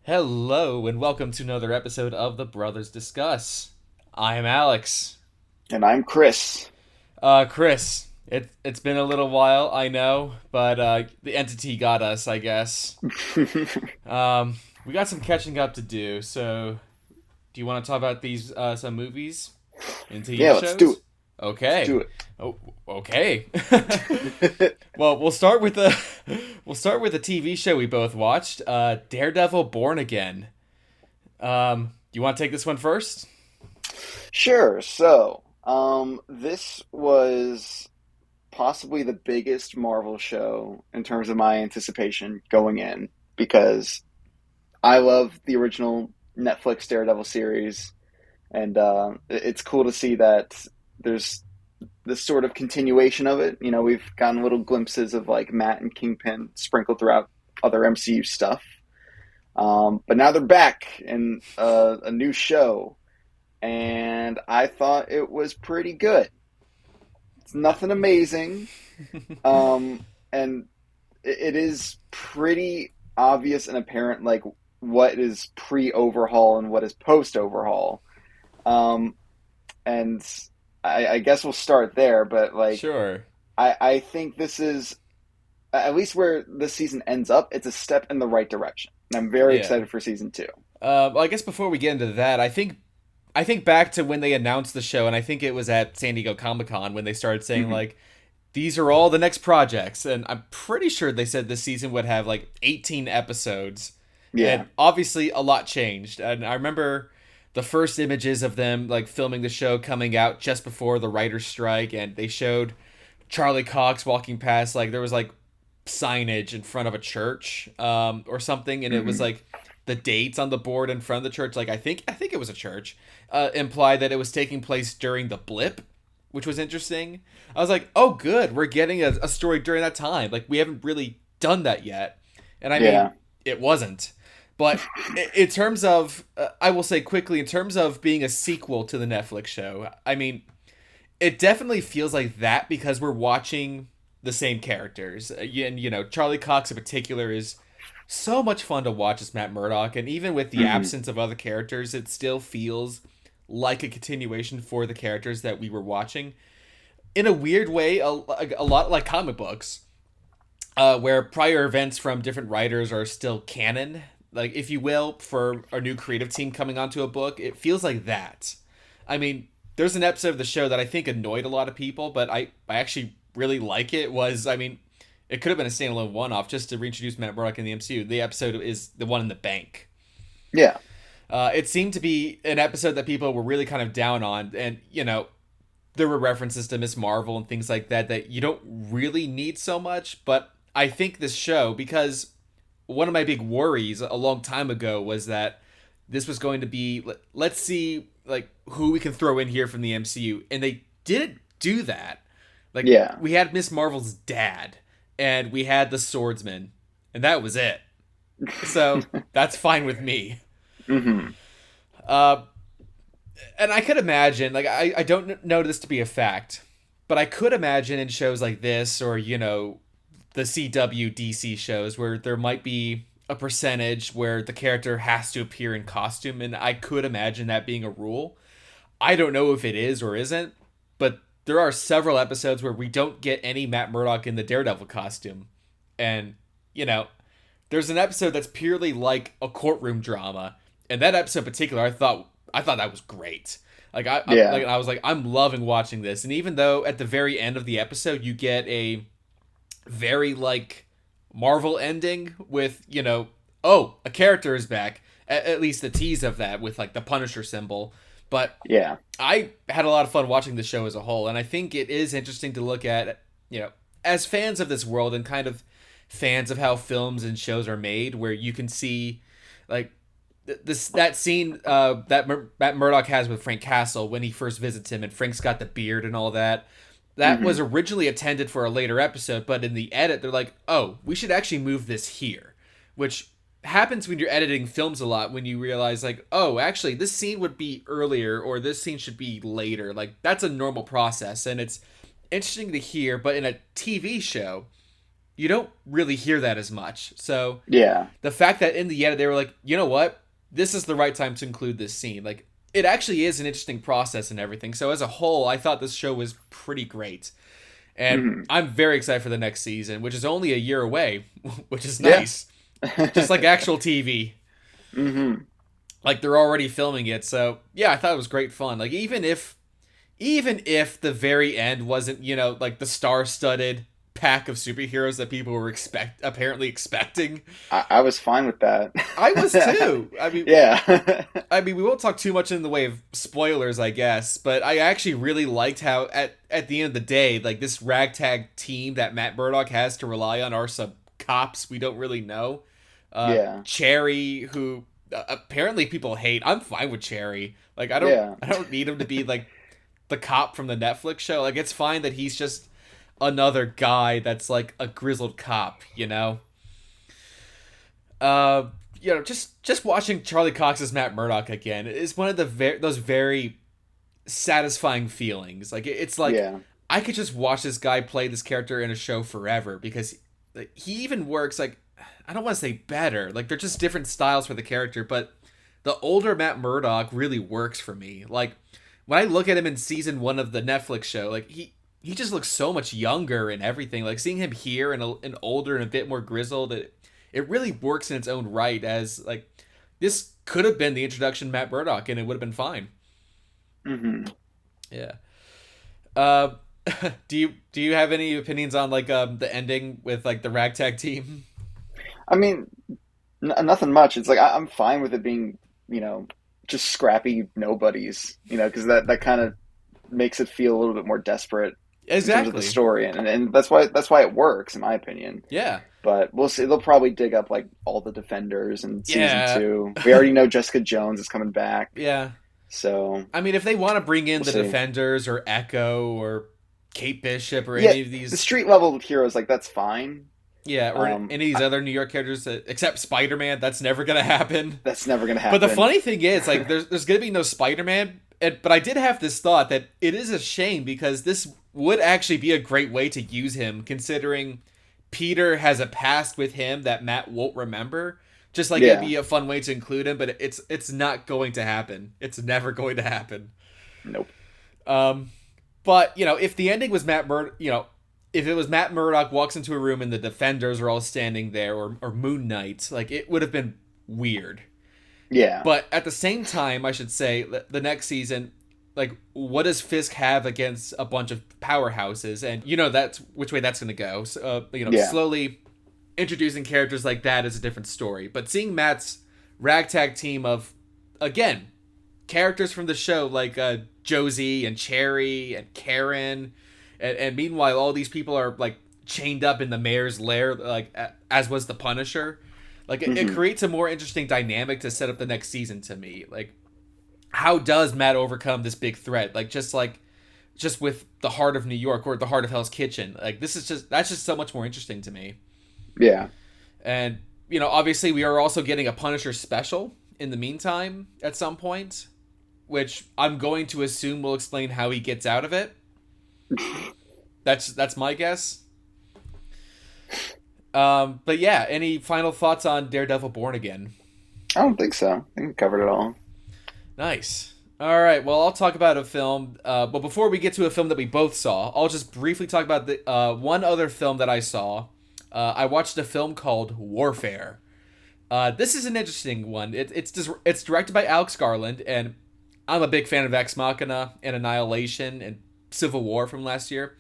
Hello, and welcome to another episode of The Brothers Discuss. I am Alex. And I'm Chris. Chris, it's been a little while, I know, but the entity got us, I guess. Um, we got some catching up to do, so do you want to talk about these some movies and Yeah, TV let's do it. shows? Let's do Okay. it. Oh, okay. Well, we'll start with a TV show we both watched, Daredevil Born Again. You want to take this one first? Sure. This was possibly the biggest Marvel show in terms of my anticipation going in because I love the original Netflix Daredevil series, and it's cool to see that there's this sort of continuation of it. You know, we've gotten little glimpses of like Matt and Kingpin sprinkled throughout other MCU stuff. But now they're back in a new show, and I thought it was pretty good. It's nothing amazing, and it is pretty obvious and apparent, like what is pre-overhaul and what is post-overhaul. Um, and I guess we'll start there, but like Sure. I think this is at least where this season ends up. It's a step in the right direction, and I'm very Yeah. excited for season two. Well, I guess before we get into that, I think back to when they announced the show, and I think it was at San Diego Comic Con when they started saying Hmm. like these are all the next projects, and I'm pretty sure they said this season would have like 18 episodes, Yeah. and obviously a lot changed. And I remember the first images of them like filming the show coming out just before the writers' strike, and they showed Charlie Cox walking past like there was like signage in front of a church or something, and it was Hmm. like the dates on the board in front of the church. Like I think it was a church. Implied that it was taking place during the blip, which was interesting. I was like, oh, good, we're getting a story during that time. Like we haven't really done that yet, and I mean, Yeah. it wasn't. But in terms of, I will say quickly, in terms of being a sequel to the Netflix show, I mean, it definitely feels like that because we're watching the same characters. And, Charlie Cox in particular is so much fun to watch as Matt Murdock. And even with the Hmm. absence of other characters, it still feels like a continuation for the characters that we were watching. In a weird way, a lot like comic books, where prior events from different writers are still canon, like if you will, for a new creative team coming onto a book. It feels like that. I mean, there's an episode of the show that I think annoyed a lot of people, but I actually really like it. Was I mean, it could have been a standalone one-off just to reintroduce Matt Murdock in the MCU. The episode is the one in the bank. Yeah. It seemed to be an episode that people were really kind of down on, and there were references to Miss Marvel and things like that that you don't really need so much. But I think this show, because one of my big worries a long time ago was that this was going to be, let's see like who we can throw in here from the MCU, and they didn't do that. Like Yeah. we had Miss Marvel's dad, and we had the swordsman, and that was it. So that's fine with me. Hmm. Uh, and I could imagine, like, I don't know this to be a fact, but I could imagine in shows like this, or the CW DC shows, where there might be a percentage where the character has to appear in costume, and I could imagine that being a rule. I don't know if it is or isn't, but there are several episodes where we don't get any Matt Murdock in the Daredevil costume, and you know, there's an episode that's purely like a courtroom drama, and that episode in particular, I thought that was great. Like Yeah. I was like, I'm loving watching this, and even though at the very end of the episode you get a very like Marvel ending with oh, a character is back, at least the tease of that with like the Punisher symbol. But Yeah. I had a lot of fun watching the show as a whole, and I think it is interesting to look at, as fans of this world and kind of fans of how films and shows are made, where you can see like this that scene that Matt Murdock has with Frank Castle when he first visits him, and Frank's got the beard and all that. That was Hmm. originally intended for a later episode, but in the edit, they're like, "Oh, we should actually move this here," which happens when you're editing films a lot. When you realize, like, "Oh, actually, this scene would be earlier, or this scene should be later." Like that's a normal process, and it's interesting to hear. But in a TV show, you don't really hear that as much. So Yeah. the fact that in the end they were like, you know what, this is the right time to include this scene. Like, it actually is an interesting process and everything. So as a whole, I thought this show was pretty great. And Hmm. I'm very excited for the next season, which is only a year away, which is Yeah. nice. Just like actual TV. Hmm. Like, they're already filming it. So yeah, I thought it was great fun. Like, even if the very end wasn't, like the star-studded pack of superheroes that people were apparently expecting, I was fine with that. I was too. I mean, Yeah. we won't talk too much in the way of spoilers, I guess, but I actually really liked how at the end of the day, like, this ragtag team that Matt Murdock has to rely on are some cops we don't really know. Yeah. Cherry, who apparently people hate. I'm fine with Cherry. Like, I don't Yeah. I don't need him to be like the cop from the Netflix show. Like, it's fine that he's just another guy that's like a grizzled cop, you know? Uh, just watching Charlie Cox as Matt Murdock again is one of those very satisfying feelings. Like, it's like Yeah. I could just watch this guy play this character in a show forever because like, he even works like, I don't want to say better. Like, they're just different styles for the character, but the older Matt Murdock really works for me. Like, when I look at him in season 1 of the Netflix show, like, he just looks so much younger and everything. Like, seeing him here and older and a bit more grizzled, it really works in its own right. As like, this could have been the introduction to Matt Murdock, and it would have been fine. Hmm. Yeah. Uh, do you have any opinions on like the ending with like the ragtag team? I mean, nothing much. It's like I'm fine with it being, you know, just scrappy nobodies, because that kind of makes it feel a little bit more desperate in terms of the Exactly. story, and that's why it works in my opinion. Yeah. But we'll see. They'll probably dig up like all the defenders in season Yeah. two. We already know Jessica Jones is coming back, Yeah. so I mean, if they want to bring in we'll the see. Defenders or Echo or Kate Bishop or Yeah, any of the these, street level heroes, like that's fine. yeah, or any Um, of these other New York characters, except Spider Man, that's never gonna happen. that's never gonna But the happen. funny thing is, like, there's gonna be no Spider Man. But I did have this thought that it is a shame because this would actually be a great way to use him, considering Peter has a past with him that Matt won't remember. Just like it'd Yeah, be a fun way to include him, but it's not going to happen. It's never going to happen. nope. Um, but if the ending was if it was Matt Murdock walks into a room and the Defenders are all standing there, or Moon Knight, like, it would have been weird. Yeah. But at the same time, I should say the next season, like, what does Fisk have against a bunch of powerhouses? And that's which way that's going to go. So, Yeah. slowly introducing characters like that is a different story. But seeing Matt's ragtag team of, again, characters from the show like Josie and Cherry and Karen, and meanwhile all these people are like chained up in the mayor's lair, like as was the Punisher. Like, it Hmm. creates a more interesting dynamic to set up the next season to me. Like, how does Matt overcome this big threat? Just with the heart of New York or the heart of Hell's Kitchen. Like, that's just so much more interesting to me. Yeah. And obviously we are also getting a Punisher special in the meantime at some point, which I'm going to assume will explain how he gets out of it. That's my guess. But yeah, any final thoughts on Daredevil Born Again? I don't think so. I think we covered it all. Nice. All right. Well, I'll talk about a film. But before we get to a film that we both saw, I'll just briefly talk about the one other film that I saw. I watched a film called Warfare. This is an interesting one. It's directed by Alex Garland, and I'm a big fan of Ex Machina and Annihilation and Civil War from last year.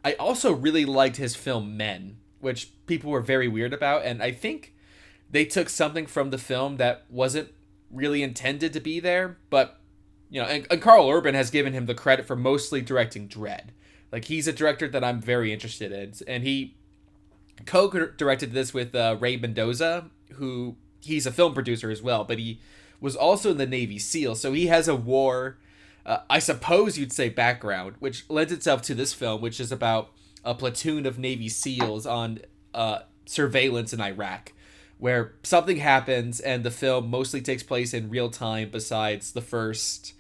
I also really liked his film Men, which people were very weird about, and I think they took something from the film that wasn't really intended to be there, but and Carl Urban has given him the credit for mostly directing Dread. Like, he's a director that I'm very interested in, and he co-directed this with Ray Mendoza, who he's a film producer as well, but he was also in the Navy SEAL, so he has a war, I suppose you'd say, background, which lends itself to this film, which is about a platoon of Navy SEALs on surveillance in Iraq, where something happens, and the film mostly takes place in real time. Besides the first,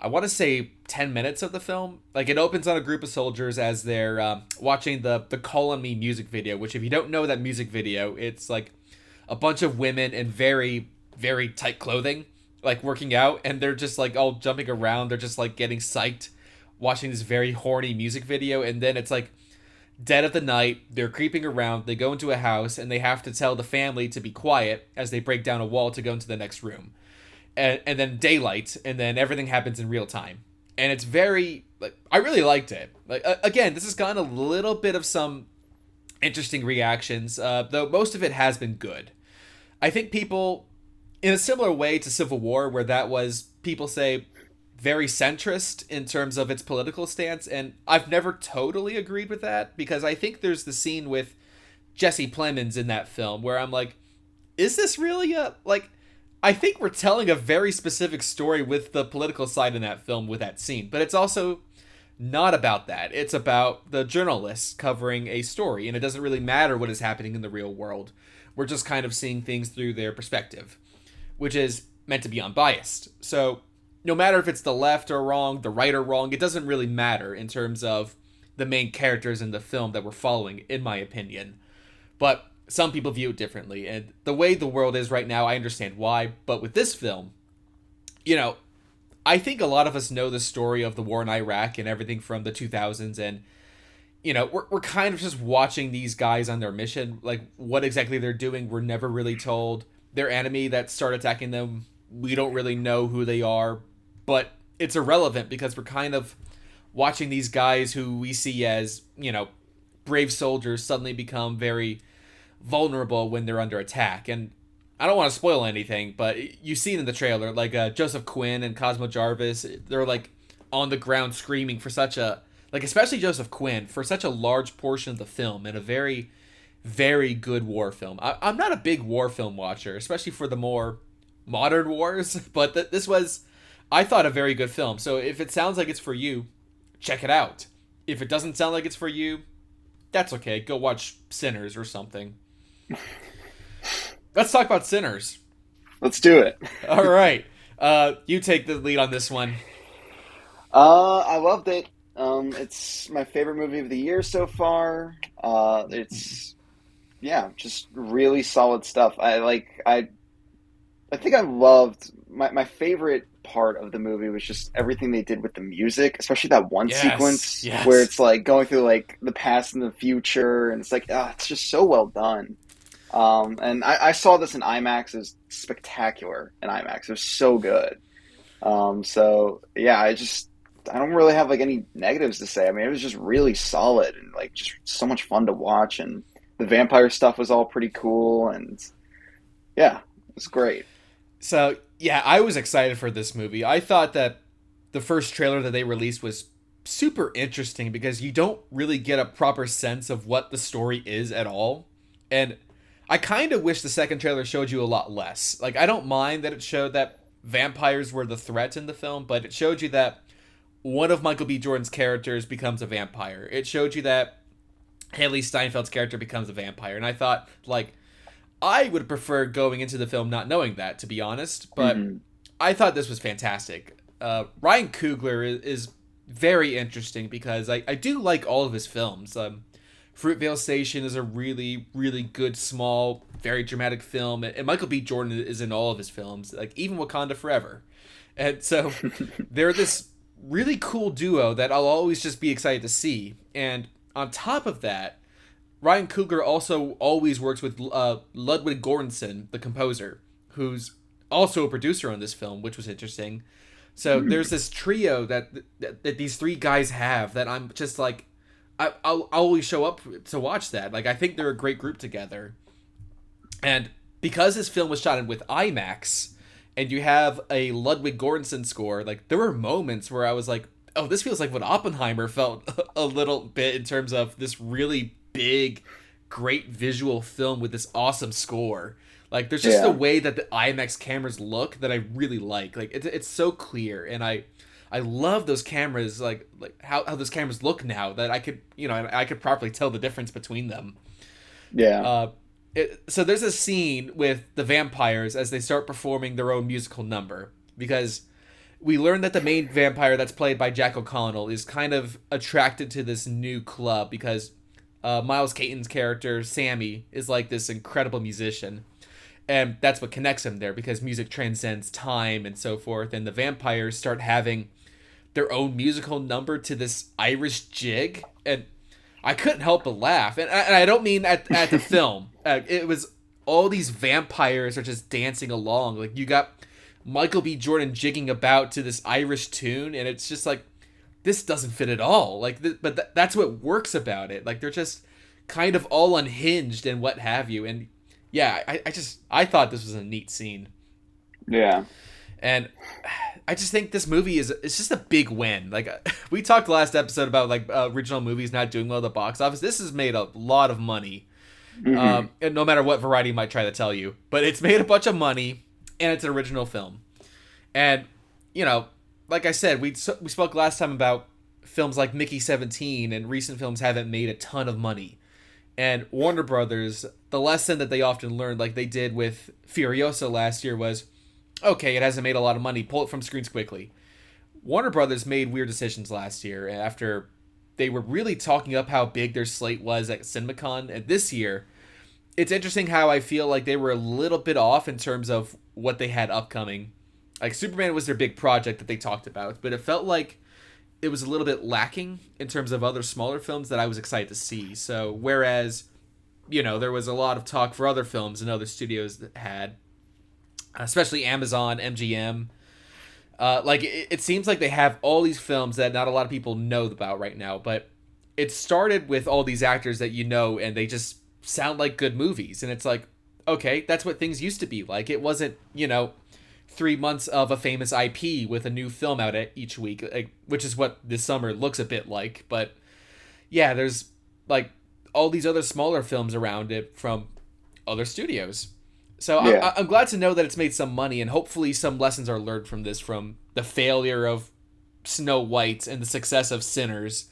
I want to say 10 minutes of the film. Like it opens on a group of soldiers as they're watching the Call on Me music video, which if you don't know that music video, it's like a bunch of women in very, very tight clothing, like working out, and they're just like all jumping around. They're just like getting psyched watching this very horny music video. And then it's like dead of the night. They're creeping around. They go into a house and they have to tell the family to be quiet as they break down a wall to go into the next room. And then daylight, and then everything happens in real time. And it's very, like, I really liked it. Like, again, this has gotten a little bit of some interesting reactions, though most of it has been good. I think people, in a similar way to Civil War, where that was, people say, very centrist in terms of its political stance, and I've never totally agreed with that, because I think there's the scene with Jesse Plemons in that film, where I'm like, is this really a, like, I think we're telling a very specific story with the political side in that film with that scene, but it's also not about that. It's about the journalists covering a story, and it doesn't really matter what is happening in the real world. We're just kind of seeing things through their perspective, which is meant to be unbiased. So no matter if it's the left or wrong, the right or wrong, it doesn't really matter in terms of the main characters in the film that we're following, in my opinion. But some people view it differently, and the way the world is right now, I understand why. But with this film, you know, I think a lot of us know the story of the war in Iraq and everything from the 2000s, and you know, we're kind of just watching these guys on their mission. Like, what exactly they're doing, we're never really told. Their enemy that start attacking them, we don't really know who they are, but it's irrelevant because we're kind of watching these guys who we see as, you know, brave soldiers suddenly become very vulnerable when they're under attack. And I don't want to spoil anything, but you see it in the trailer, like Joseph Quinn and Cosmo Jarvis, they're like on the ground screaming for such a, like, especially Joseph Quinn, for such a large portion of the film, and a very, very good war film. I'm not a big war film watcher, especially for the more modern wars, but this was, I thought, a very good film. So if it sounds like it's for you, check it out. If it doesn't sound like it's for you, that's okay. Go watch Sinners or something. Let's talk about Sinners. Let's do it. All right. You take the lead on this one. I loved it. It's my favorite movie of the year so far. It's yeah, just really solid stuff. I think I loved my favorite part of the movie was just everything they did with the music, especially that one sequence Yes. where it's like going through like the past and the future, and it's like, it's just so well done. And I saw this in IMAX. It was spectacular in IMAX. It was so good. So yeah, I don't really have like any negatives to say. I mean, it was just really solid and like just so much fun to watch, and the vampire stuff was all pretty cool, and yeah, it was great. So, yeah, I was excited for this movie. I thought that the first trailer that they released was super interesting because you don't really get a proper sense of what the story is at all. And I kind of wish the second trailer showed you a lot less. Like, I don't mind that it showed that vampires were the threat in the film, but it showed you that one of Michael B. Jordan's characters becomes a vampire. It showed you that Haley Steinfeld's character becomes a vampire. And I thought, like, I would prefer going into the film not knowing that, to be honest. But I thought this was fantastic. Ryan Coogler is very interesting because I do like all of his films. Fruitvale Station is a really, really good, small, very dramatic film. And Michael B. Jordan is in all of his films, like even Wakanda Forever. And so they're this really cool duo that I'll always just be excited to see. And on top of that, Ryan Coogler also always works with Ludwig Göransson, the composer, who's also a producer on this film, which was interesting. So there's this trio that these three guys have that I'm just like, I'll always show up to watch that. Like, I think they're a great group together. And because this film was shot with IMAX, and you have a Ludwig Göransson score, like, there were moments where I was like, oh, this feels like what Oppenheimer felt a little bit in terms of this really big, great visual film with this awesome score. Like, there's just a way that the IMAX cameras look that I really like. Like, it's so clear, and I love those cameras, like how those cameras look now, that I could, I could properly tell the difference between them. Yeah. So there's a scene with the vampires as they start performing their own musical number, because we learn that the main vampire that's played by Jack O'Connell is kind of attracted to this new club because Miles Caton's character, Sammy, is like this incredible musician. And that's what connects him there because music transcends time and so forth. And the vampires start having their own musical number to this Irish jig. And I couldn't help but laugh. And I don't mean at the film. It was all these vampires are just dancing along. Like, you got Michael B. Jordan jigging about to this Irish tune, and it's just like, this doesn't fit at all. Like, but that's what works about it. Like, they're just kind of all unhinged and what have you. And yeah, I thought this was a neat scene. Yeah. And I just think this movie it's just a big win. Like, we talked last episode about like original movies not doing well at the box office. This has made a lot of money. Mm-hmm. And no matter what Variety might try to tell you, but it's made a bunch of money, and it's an original film. And, you know, like I said, we spoke last time about films like Mickey 17, and recent films haven't made a ton of money. And Warner Brothers, the lesson that they often learned, like they did with Furiosa last year, was, okay, it hasn't made a lot of money, pull it from screens quickly. Warner Brothers made weird decisions last year after they were really talking up how big their slate was at CinemaCon. And this year, it's interesting how I feel like they were a little bit off in terms of what they had upcoming. Like, Superman was their big project that they talked about, but it felt like it was a little bit lacking in terms of other smaller films that I was excited to see. So, whereas, you know, there was a lot of talk for other films and other studios that had, especially Amazon, MGM, like, it seems like they have all these films that not a lot of people know about right now, but it started with all these actors that you know, and they just sound like good movies. And it's like, okay, that's what things used to be like. It wasn't, you know, 3 months of a famous IP with a new film out each week, like, which is what this summer looks a bit like. But yeah, there's like all these other smaller films around it from other studios. So yeah. I'm glad to know that it's made some money, and hopefully some lessons are learned from this, from the failure of Snow White and the success of Sinners.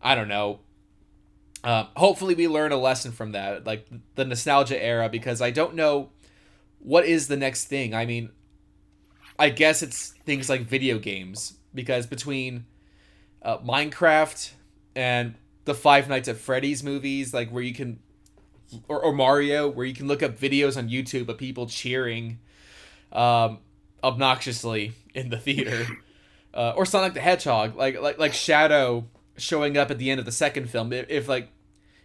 I don't know. Hopefully we learn a lesson from that, like the nostalgia era, because I don't know what is the next thing. I mean, I guess it's things like video games, because between Minecraft and the Five Nights at Freddy's movies, like where you can, or Mario, where you can look up videos on YouTube of people cheering obnoxiously in the theater, or Sonic the Hedgehog, like Shadow showing up at the end of the second film. If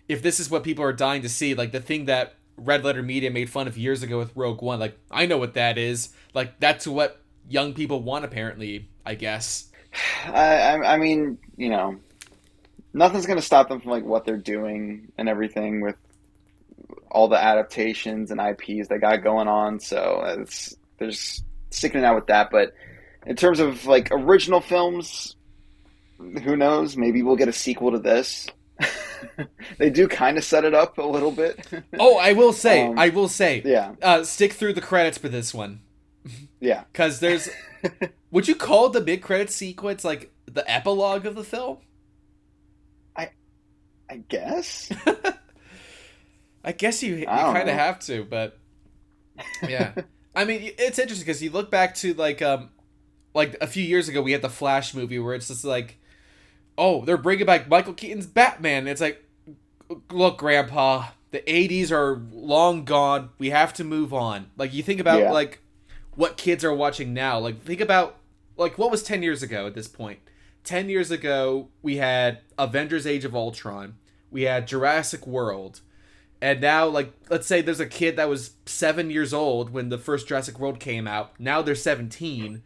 this is what people are dying to see, like the thing that Red Letter Media made fun of years ago with Rogue One, like, I know what that is. Like, that's what young people want, apparently, I guess. I mean, you know, nothing's going to stop them from like what they're doing and everything with all the adaptations and IPs they got going on. So there's sticking it out with that. But in terms of like original films, who knows? Maybe we'll get a sequel to this. They do kind of set it up a little bit. Oh, I will say, yeah. Stick through the credits for this one. Yeah. Because there's, would you call the mid credits sequence like the epilogue of the film? I guess. I guess you kind of have to, but yeah. I mean, it's interesting because you look back to like a few years ago, we had the Flash movie where it's just like, oh, they're bringing back Michael Keaton's Batman. And it's like, look, Grandpa, the 80s are long gone. We have to move on. Like, you think about like what kids are watching now. Like, think about like what was 10 years ago at this point. 10 years ago, we had Avengers Age of Ultron. We had Jurassic World. And now, like, let's say there's a kid that was 7 years old when the first Jurassic World came out. Now they're 17.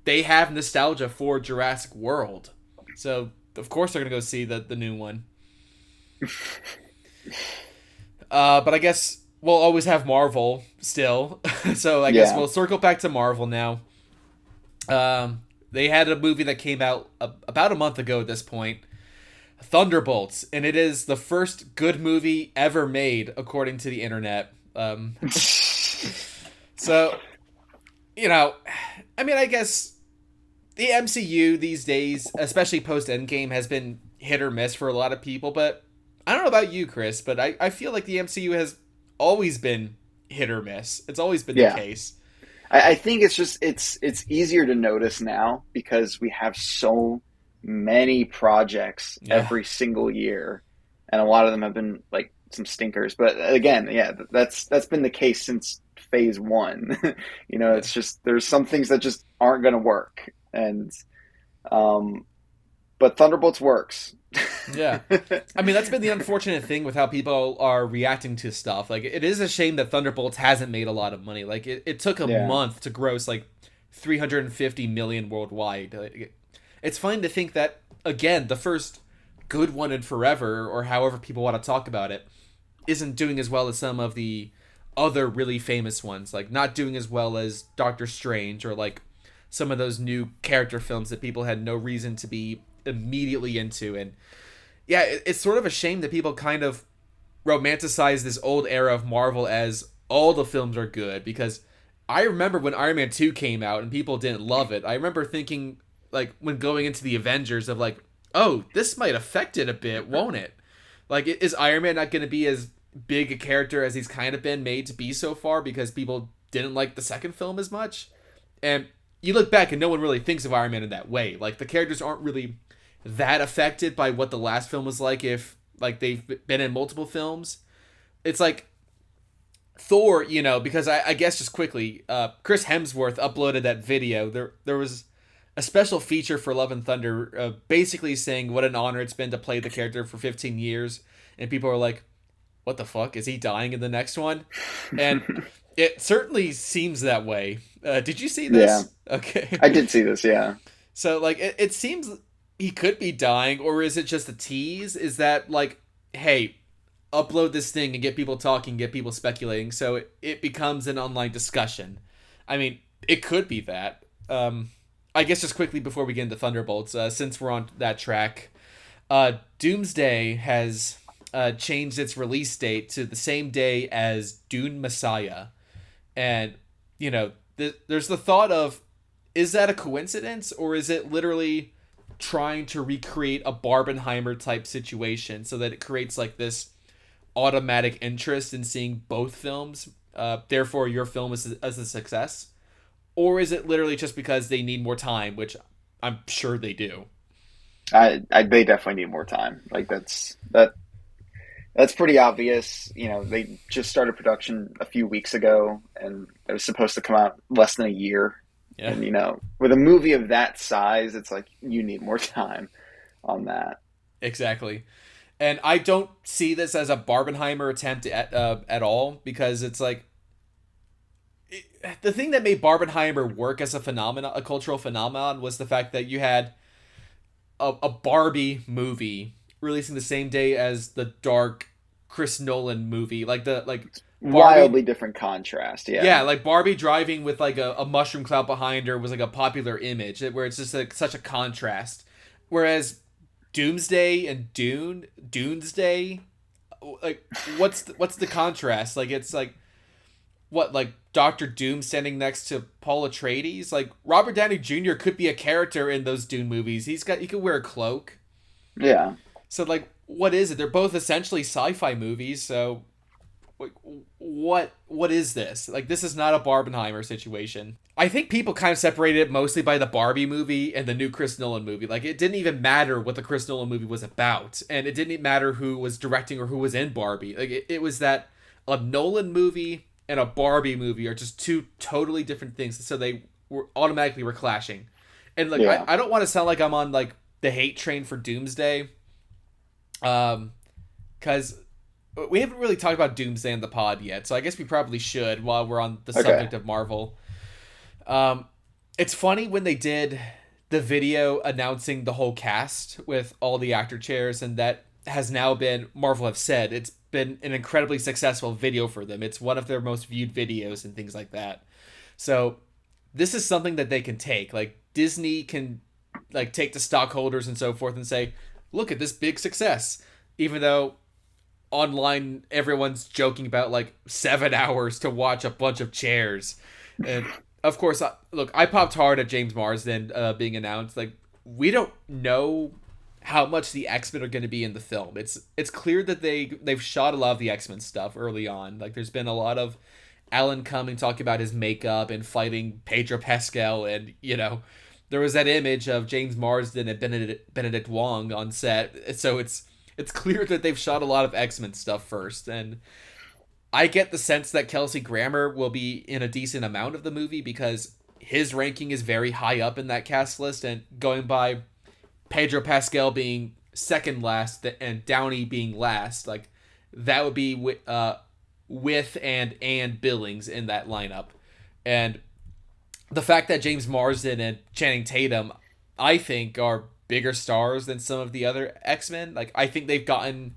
They have nostalgia for Jurassic World. So, of course, they're going to go see the new one. But I guess we'll always have Marvel still. So I guess we'll circle back to Marvel now. They had a movie that came out about a month ago at this point, Thunderbolts, and it is the first good movie ever made, according to the internet. So, you know, I mean, I guess the MCU these days, especially post-Endgame, has been hit or miss for a lot of people, but I don't know about you, Chris, but I feel like the MCU has always been hit or miss. It's always been the case. I think it's just it's easier to notice now because we have so many projects Yeah. every single year, and a lot of them have been like some stinkers. But again, yeah, that's been the case since phase one. Yeah. it's just there's some things that just aren't going to work, and um, but Thunderbolts works. Yeah. I mean, that's been the unfortunate thing with how people are reacting to stuff. Like, it is a shame that Thunderbolts hasn't made a lot of money. Like, it took a Yeah, month to gross, like, 350 million worldwide. Like, it's fun to think that, again, the first good one in forever, or however people want to talk about it, isn't doing as well as some of the other really famous ones. Like, not doing as well as Doctor Strange, or, like, some of those new character films that people had no reason to be immediately into. And yeah, it's sort of a shame that people kind of romanticize this old era of Marvel as all the films are good, because I remember when Iron Man 2 came out and people didn't love it. I remember thinking, like, when going into the Avengers, of like, oh, this might affect it a bit, won't it? Like, is Iron Man not going to be as big a character as he's kind of been made to be so far because people didn't like the second film as much? And you look back and no one really thinks of Iron Man in that way. Like, the characters aren't really that affected by what the last film was like, if like they've been in multiple films. It's like Thor, because I guess just quickly, Chris Hemsworth uploaded that video. There was a special feature for Love and Thunder, basically saying what an honor it's been to play the character for 15 years, and people are like, "What the fuck? Is he dying in the next one?" And it certainly seems that way. Did you see yeah, this? Okay. I did see this. Yeah, So, like, it seems he could be dying, or is it just a tease? Is that like, hey, upload this thing and get people talking, get people speculating, so it becomes an online discussion? I mean, it could be that. I guess just quickly before we get into Thunderbolts, since we're on that track, Doomsday has changed its release date to the same day as Dune Messiah, and there's the thought of, is that a coincidence, or is it literally trying to recreate a Barbenheimer type situation so that it creates like this automatic interest in seeing both films? Therefore, your film is a success, or is it literally just because they need more time, which I'm sure they do? they definitely need more time. Like that's pretty obvious. They just started production a few weeks ago, and it was supposed to come out less than a year. Yeah, And with a movie of that size, it's like you need more time on that. exactly. And I don't see this as a Barbenheimer attempt at all, because it's like, the thing that made Barbenheimer work as a cultural phenomenon, was the fact that you had a Barbie movie releasing the same day as the dark Chris Nolan movie, like Barbie. Wildly different contrast. Yeah, Yeah, like Barbie driving with like a mushroom cloud behind her was like a popular image, where it's just like such a contrast. Whereas Doomsday and Doomsday, like, what's the contrast? Like, it's like, what, like Doctor Doom standing next to Paul Atreides? Like, Robert Downey Jr. could be a character in those Dune movies. He could wear a cloak. yeah. So, like, what is it? They're both essentially sci-fi movies. So, like, what is this? Like, this is not a Barbenheimer situation. I think people kind of separated it mostly by the Barbie movie and the new Chris Nolan movie. Like, it didn't even matter what the Chris Nolan movie was about, and it didn't matter who was directing or who was in Barbie. Like, it was that a Nolan movie and a Barbie movie are just two totally different things, so they were clashing. And like, Yeah. I don't want to sound like I'm on like the hate train for Doomsday, because we haven't really talked about Doomsday in the pod yet, so I guess we probably should while we're on the Okay. subject of Marvel. It's funny when they did the video announcing the whole cast with all the actor chairs, and that has now been, Marvel have said, it's been an incredibly successful video for them. It's one of their most viewed videos and things like that. So this is something that they can take. Like, Disney can like take the stockholders and so forth and say, look at this big success. Even though online everyone's joking about like 7 hours to watch a bunch of chairs. And of course, look, I popped hard at James Marsden being announced. Like, we don't know how much the X-Men are going to be in the film. It's clear that they've shot a lot of the X-Men stuff early on. Like, there's been a lot of Alan Cumming talking about his makeup and fighting Pedro Pascal, and there was that image of James Marsden and Benedict Wong on set. So it's clear that they've shot a lot of X-Men stuff first, and I get the sense that Kelsey Grammer will be in a decent amount of the movie because his ranking is very high up in that cast list, and going by Pedro Pascal being second last and Downey being last, like that would be with and Billings in that lineup. And the fact that James Marsden and Channing Tatum, I think, are bigger stars than some of the other X-Men. Like I think they've gotten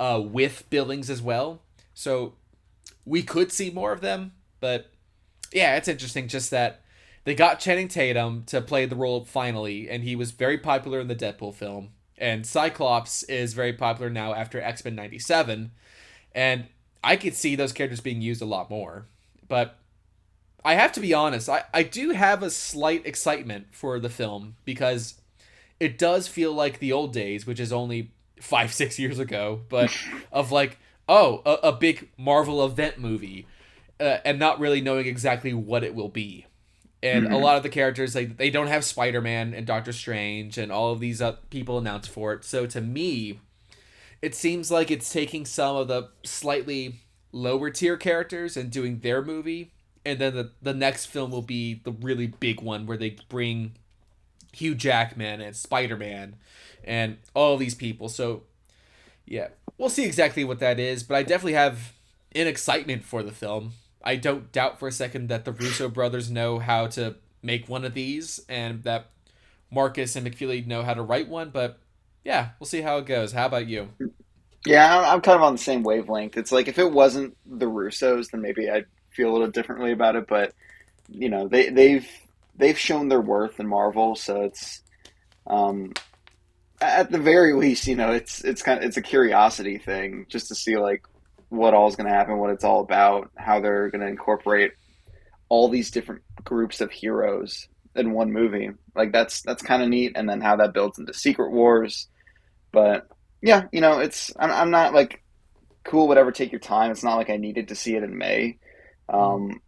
with Billings as well. So we could see more of them, but yeah, it's interesting just that they got Channing Tatum to play the role finally, and he was very popular in the Deadpool film. And Cyclops is very popular now after X-Men 97, and I could see those characters being used a lot more. But I have to be honest, I do have a slight excitement for the film because it does feel like the old days, which is only 5-6 years ago, but of like, oh, a big Marvel event movie, and not really knowing exactly what it will be. And a lot of the characters, like, they don't have Spider-Man and Doctor Strange and all of these people announced for it. So to me, it seems like it's taking some of the slightly lower tier characters and doing their movie, and then the next film will be the really big one where they bring Hugh Jackman and Spider-Man and all these people. So yeah, we'll see exactly what that is, but I definitely have an excitement for the film. I don't doubt for a second that the Russo brothers know how to make one of these, and that Marcus and McFeely know how to write one, but yeah, we'll see how it goes. How about you? Yeah, I'm kind of on the same wavelength. It's like if it wasn't the Russos, then maybe I'd feel a little differently about it. But they've shown their worth in Marvel, so it's um, at the very least, it's a curiosity thing just to see like what all is going to happen, what it's all about, how they're going to incorporate all these different groups of heroes in one movie. Like that's kind of neat, and then how that builds into Secret Wars. But yeah, I'm not like cool, whatever. Take your time. It's not like I needed to see it in May. Um,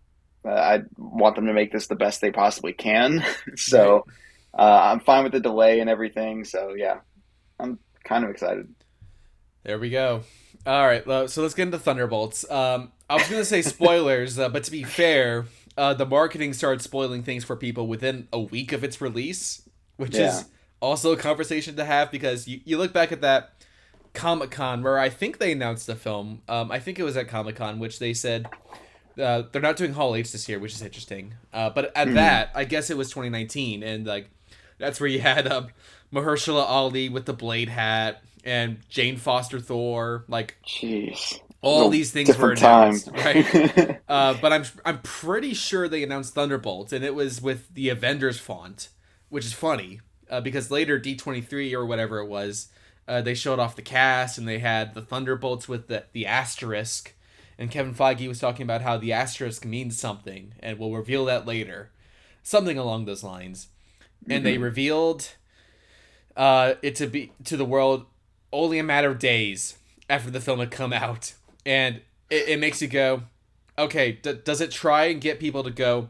I want them to make this the best they possibly can. Right. So I'm fine with the delay and everything. So yeah, I'm kind of excited. There we go. All right, well, so let's get into Thunderbolts. I was going to say spoilers, but to be fair, the marketing started spoiling things for people within a week of its release, which Yeah. is also a conversation to have because you look back at that Comic Con where I think they announced the film. I think it was at Comic Con, which they said they're not doing Hall H this year, which is interesting. But at Mhm. that, I guess it was 2019, and like that's where you had Mahershala Ali with the blade hat and Jane Foster Thor, like Jeez. It all was these a things were different time. announced, right? But I'm pretty sure they announced Thunderbolts, and it was with the Avengers font, which is funny because later D23 or whatever it was, they showed off the cast and they had the Thunderbolts with the asterisk, and Kevin Feige was talking about how the asterisk means something, and we'll reveal that later, something along those lines. And they Hmm. revealed it to be to the world only a matter of days after the film had come out, and it makes you go, okay, does it try and get people to go?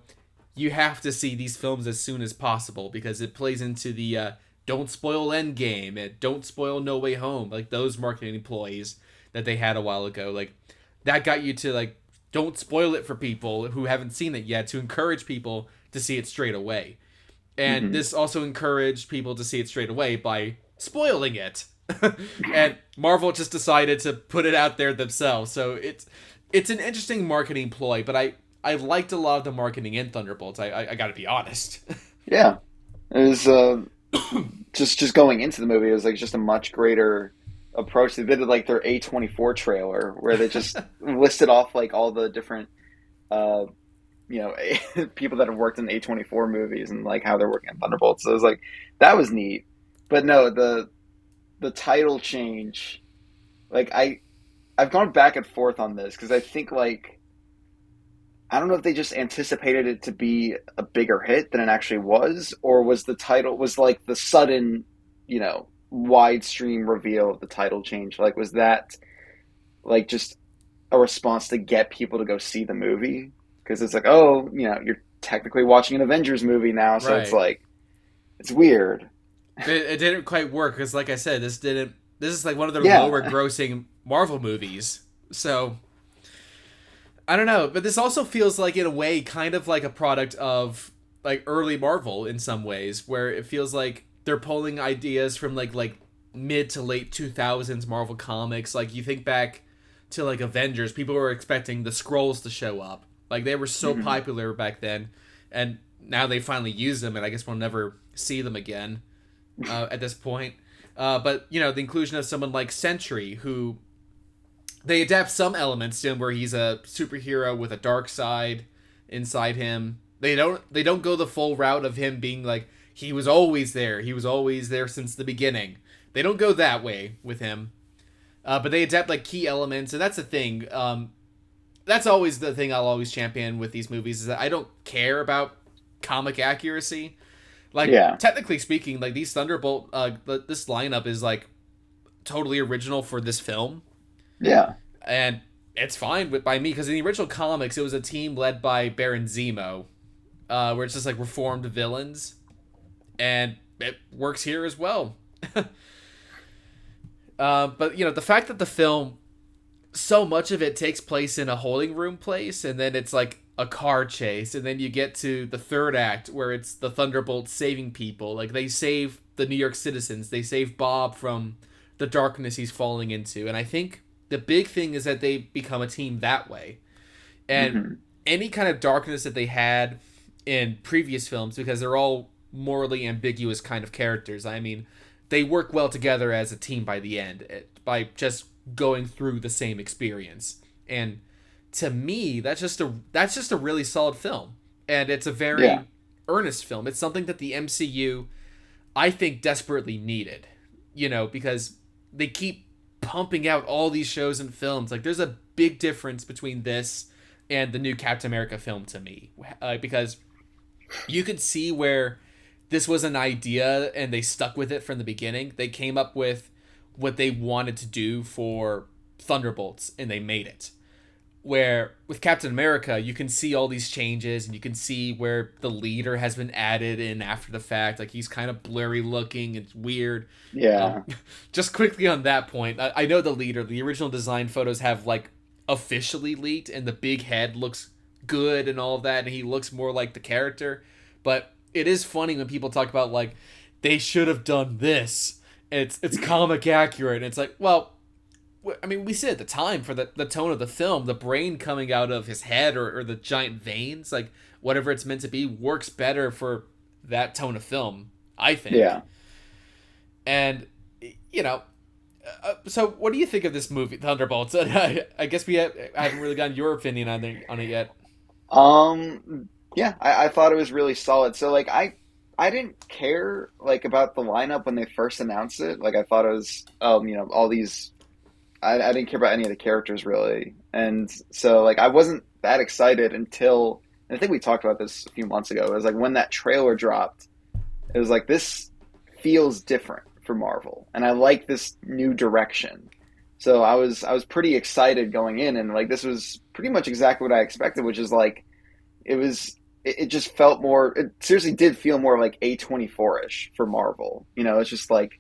You have to see these films as soon as possible because it plays into the don't spoil Endgame and don't spoil No Way Home, like those marketing employees that they had a while ago. Like that got you to like don't spoil it for people who haven't seen it yet to encourage people to see it straight away. And Hmm. this also encouraged people to see it straight away by spoiling it. And Marvel just decided to put it out there themselves. So it's an interesting marketing ploy, but I liked a lot of the marketing in Thunderbolts. I got to be honest. Yeah. It was just going into the movie. It was like just a much greater approach. They did like their A24 trailer where they just listed off like all the different uh, people that have worked in A24 movies and like how they're working on Thunderbolts. So it was like that was neat. But no, the title change, like I've gone back and forth on this because I think like I don't know if they just anticipated it to be a bigger hit than it actually was, or was the title was like the sudden, wide stream reveal of the title change. Like was that like just a response to get people to go see the movie? because it's like, oh, you're technically watching an Avengers movie now, so it's Right. like it's weird. It didn't quite work because, like I said, this didn't. This is like one of their lower Yeah, grossing Marvel movies. So I don't know, but this also feels like, in a way, kind of like a product of like early Marvel in some ways, where it feels like they're pulling ideas from like mid to late 2000s Marvel comics. Like, you think back to like Avengers, people were expecting the Skrulls to show up. Like, they were so hmm popular back then, and now they finally use them, and I guess we'll never see them again at this point. But the inclusion of someone like Sentry, who they adapt some elements to him, where he's a superhero with a dark side inside him. They don't go the full route of him being like, he was always there. He was always there since the beginning. They don't go that way with him. But they adapt like key elements, and that's the thing. That's always the thing I'll always champion with these movies, is that I don't care about comic accuracy. Like, yeah, technically speaking, like, these Thunderbolt, this lineup is like totally original for this film, yeah. and it's fine by me, because in the original comics it was a team led by Baron Zemo, where it's just like reformed villains, and it works here as well. But the fact that the film, so much of it takes place in a holding room place, and then it's like a car chase, and then you get to the third act where it's the Thunderbolts saving people. Like, they save the New York citizens, they save Bob from the darkness he's falling into, and I think the big thing is that they become a team that way. And hmm any kind of darkness that they had in previous films, because they're all morally ambiguous kind of characters, I mean, they work well together as a team by the end, by just going through the same experience. And to me, that's just a really solid film, and it's a Yeah, very earnest film. It's something that the MCU, I think, desperately needed. Because they keep pumping out all these shows and films. Like, there's a big difference between this and the new Captain America film to me, because you could see where this was an idea and they stuck with it from the beginning. They came up with what they wanted to do for Thunderbolts, and they made it. Where with Captain America, you can see all these changes, and you can see where the leader has been added in after the fact. Like, he's kind of blurry looking, it's weird. yeah, Just quickly on that point, I know the leader, the original design photos have like officially leaked, and the big head looks good and all of that, and he looks more like the character. But it is funny when people talk about, like, they should have done this. It's comic accurate, and it's like, well, I mean, we said at the time, for the tone of the film, the brain coming out of his head, or the giant veins, like, whatever it's meant to be, works better for that tone of film, I think. yeah. And, you know, so what do you think of this movie, Thunderbolts? I guess I haven't really gotten your opinion on it yet. Yeah, I thought it was really solid. So like I didn't care like about the lineup when they first announced it. Like I thought it was all these I didn't care about any of the characters really. And so like I wasn't that excited until, and I think we talked about this a few months ago. It was like when that trailer dropped, it was like this feels different for Marvel, and I like this new direction. So I was pretty excited going in, and like this was pretty much exactly what I expected, which is like it was it just felt more, it seriously did feel more like A24ish for Marvel. It's just like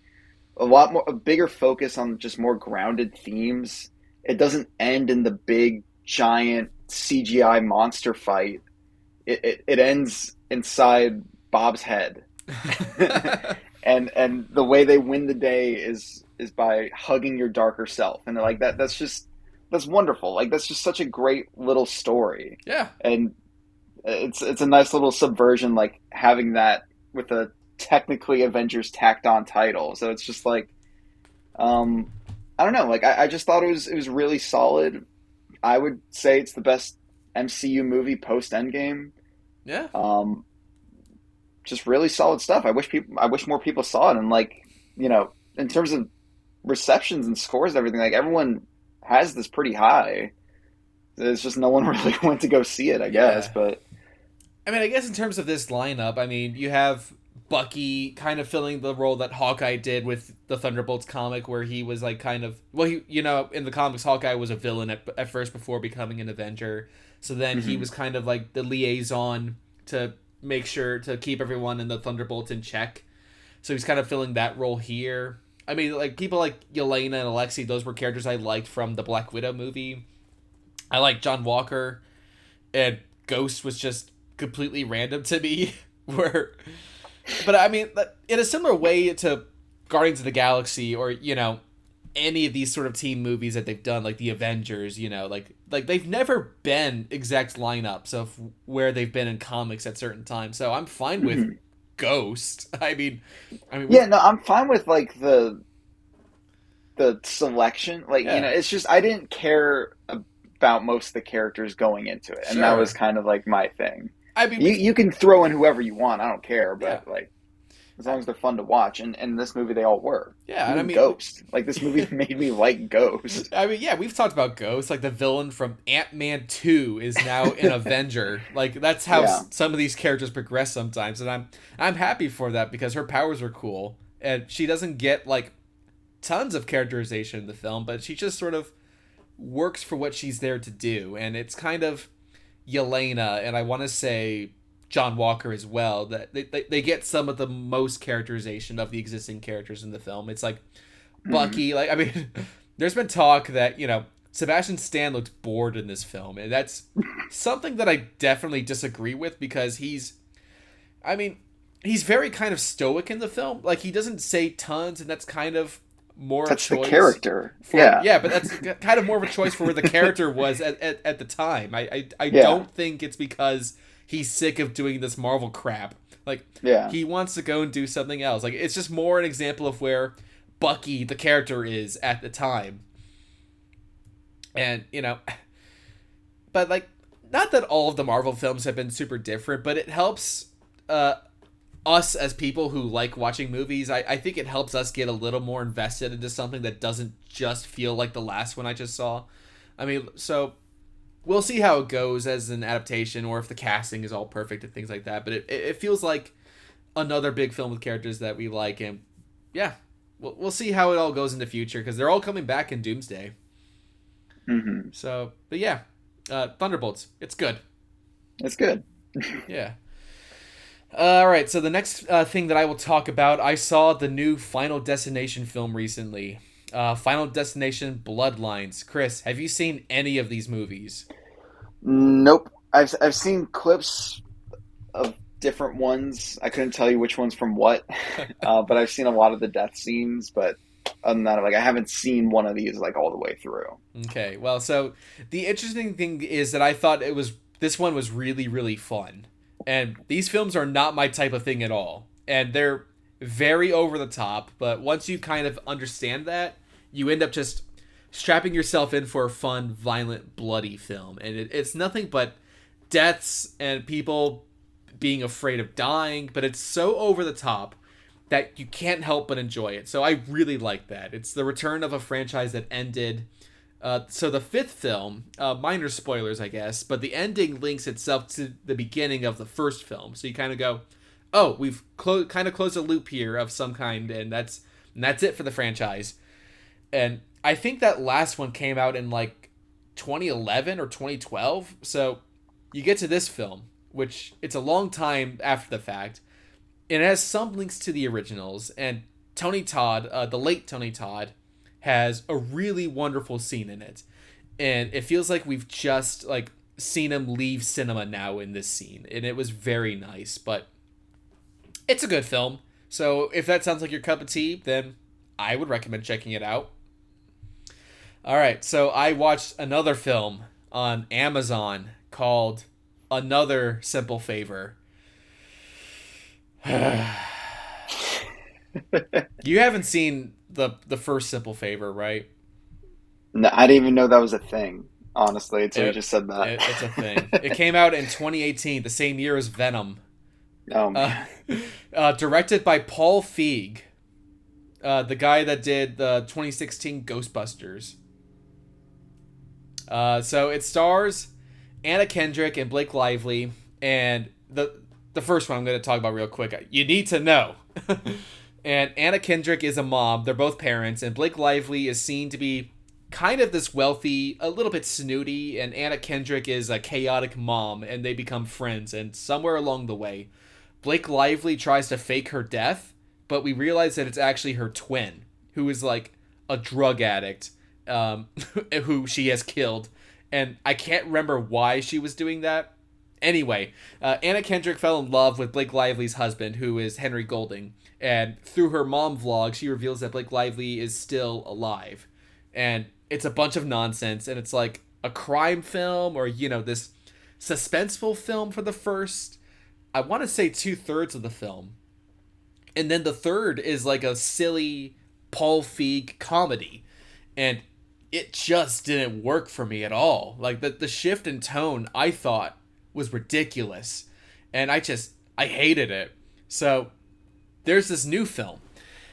a lot more, a bigger focus on just more grounded themes. It doesn't end in the big giant CGI monster fight. It ends inside Bob's head. And the way they win the day is by hugging your darker self. And they're like that's wonderful. Like that's just such a great little story. Yeah. And it's a nice little subversion, like having that with a technically Avengers tacked on title. So it's just like, I don't know, like I just thought it was really solid. I would say it's the best MCU movie post Endgame. Yeah. Um, just really solid stuff. I wish more people saw it, and like in terms of receptions and scores and everything, like everyone has this pretty high. It's just no one really went to go see it, I guess. Yeah. But I mean, I guess in terms of this lineup, I mean, you have Bucky kind of filling the role that Hawkeye did with the Thunderbolts comic, where he was like kind of, well, he, in the comics, Hawkeye was a villain at first before becoming an Avenger. So then he was kind of like the liaison to make sure to keep everyone in the Thunderbolts in check. So he's kind of filling that role here. I mean, like, people like Yelena and Alexei, those were characters I liked from the Black Widow movie. I like John Walker, and Ghost was just completely random to me. But I mean, in a similar way to Guardians of the Galaxy, or any of these sort of team movies that they've done, like the Avengers, like they've never been exact lineups of where they've been in comics at certain times. So I'm fine with Ghost. I mean, yeah, no, I'm fine with like the selection. Like, yeah. it's just I didn't care about most of the characters going into it, and that was kind of like my thing. I mean, you can throw in whoever you want. I don't care, but like, as long as they're fun to watch, and in this movie they all were. Yeah, and I mean, Ghost. Like, this movie made me like Ghost. I mean, yeah, we've talked about Ghost. Like, the villain from Ant-Man 2 is now an Avenger. Like, that's how some of these characters progress sometimes, and I'm happy for that, because her powers are cool, and she doesn't get like tons of characterization in the film, but she just sort of works for what she's there to do, and it's kind of Yelena, and I want to say John Walker as well, that they get some of the most characterization of the existing characters in the film. It's like Bucky, like, I mean, there's been talk that, Sebastian Stan looked bored in this film, and that's something that I definitely disagree with, because he's very kind of stoic in the film. Like, he doesn't say tons, and that's kind of more that's a choice. The character. Yeah, but that's kind of more of a choice for where the character was at the time. I don't think it's because he's sick of doing this Marvel crap. Like, he wants to go and do something else. Like, it's just more an example of where Bucky, the character, is at the time. And, but, like, not that all of the Marvel films have been super different, but it helps us as people who like watching movies. I think it helps us get a little more invested into something that doesn't just feel like the last one I just saw. I mean, so we'll see how it goes as an adaptation, or if the casting is all perfect and things like that. But it feels like another big film with characters that we like, and yeah, we'll see how it all goes in the future, because they're all coming back in Doomsday. So, but yeah, Thunderbolts, it's good. It's good. Yeah. All right, so the next thing that I will talk about, I saw the new Final Destination film recently. Final Destination Bloodlines. Chris, have you seen any of these movies? Nope. I've seen clips of different ones. I couldn't tell you which one's from what, but I've seen a lot of the death scenes. But other than that, like, I haven't seen one of these like all the way through. Okay, well, so the interesting thing is that I thought this one was really, really fun. And these films are not my type of thing at all. And they're very over the top, but once you kind of understand that, you end up just strapping yourself in for a fun, violent, bloody film. And it's nothing but deaths and people being afraid of dying, but it's so over the top that you can't help but enjoy it. So I really like that. It's the return of a franchise that ended. So the fifth film, minor spoilers, I guess, but the ending links itself to the beginning of the first film. So you kind of go, oh, we've kind of closed a loop here of some kind, and that's it for the franchise. And I think that last one came out in like 2011 or 2012. So you get to this film, which it's a long time after the fact. It has some links to the originals, and Tony Todd, the late Tony Todd, has a really wonderful scene in it, and it feels like we've just like seen him leave cinema now in this scene, and it was very nice. But it's a good film, so if that sounds like your cup of tea, then I would recommend checking it out. All right, so I watched another film on Amazon called Another Simple Favor. You haven't seen the first Simple Favor, right? No, I didn't even know that was a thing, honestly, until you just said that. It's a thing. It came out in 2018, the same year as Venom. Oh, man. Directed by Paul Feig, the guy that did the 2016 Ghostbusters. So it stars Anna Kendrick and Blake Lively, and the first one I'm going to talk about real quick. You need to know. And Anna Kendrick is a mom. They're both parents, and Blake Lively is seen to be kind of this wealthy, a little bit snooty, and Anna Kendrick is a chaotic mom, and they become friends. And somewhere along the way, Blake Lively tries to fake her death, but we realize that it's actually her twin, who is like a drug addict, who she has killed. And I can't remember why she was doing that. Anyway, Anna Kendrick fell in love with Blake Lively's husband, who is Henry Golding. And through her mom vlog, she reveals that Blake Lively is still alive. And it's a bunch of nonsense. And it's like a crime film or, this suspenseful film for the first, I want to say 2/3 of the film. And then the third is like a silly Paul Feig comedy. And it just didn't work for me at all. Like the shift in tone, I thought, was ridiculous. And I hated it. So there's this new film.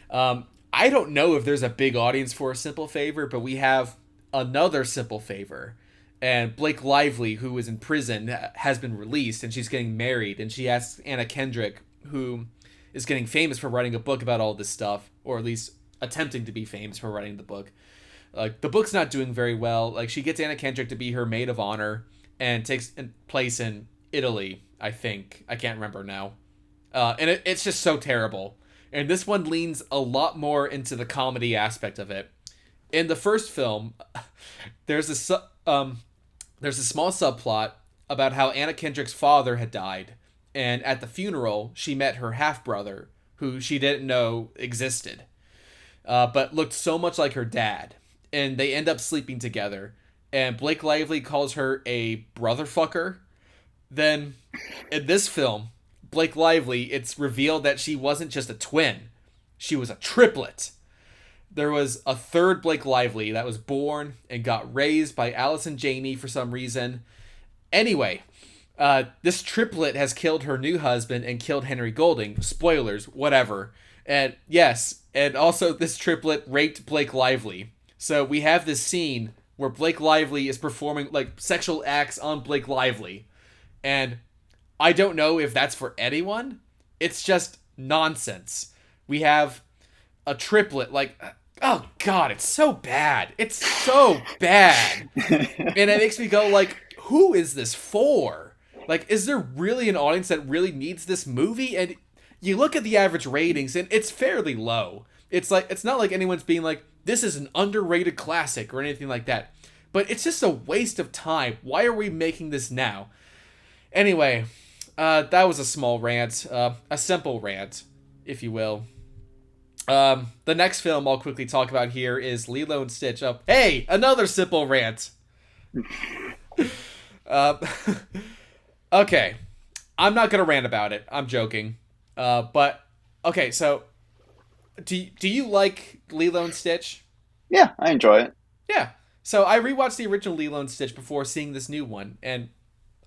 I don't know if there's a big audience for A Simple Favor, but we have another Simple Favor. And Blake Lively, who is in prison, has been released, and she's getting married. And she asks Anna Kendrick, who is getting famous for writing a book about all this stuff, or at least attempting to be famous for writing the book. Like, the book's not doing very well. Like, she gets Anna Kendrick to be her maid of honor and takes place in Italy, I think. I can't remember now. And it's just so terrible. And this one leans a lot more into the comedy aspect of it. In the first film, there's a small subplot about how Anna Kendrick's father had died. And at the funeral, she met her half-brother, who she didn't know existed, but looked so much like her dad. And they end up sleeping together. And Blake Lively calls her a brother fucker. Then, in this film, Blake Lively, it's revealed that she wasn't just a twin. She was a triplet. There was a third Blake Lively that was born and got raised by Allison Janney for some reason. Anyway, this triplet has killed her new husband and killed Henry Golding. Spoilers, whatever. And yes, and also this triplet raped Blake Lively. So we have this scene where Blake Lively is performing like sexual acts on Blake Lively. And I don't know if that's for anyone. It's just nonsense. We have a triplet, like, oh god, it's so bad. It's so bad. And it makes me go like, who is this for? Like, is there really an audience that really needs this movie? And you look at the average ratings and it's fairly low. It's not like anyone's being like, this is an underrated classic or anything like that. But it's just a waste of time. Why are we making this now? Anyway, that was a small rant. A simple rant, if you will. The next film I'll quickly talk about here is Lilo and Stitch. Hey, another simple rant. Okay. I'm not going to rant about it. I'm joking. But, okay, so do you like Lilo and Stitch? Yeah, I enjoy it. Yeah. So I rewatched the original Lilo and Stitch before seeing this new one, and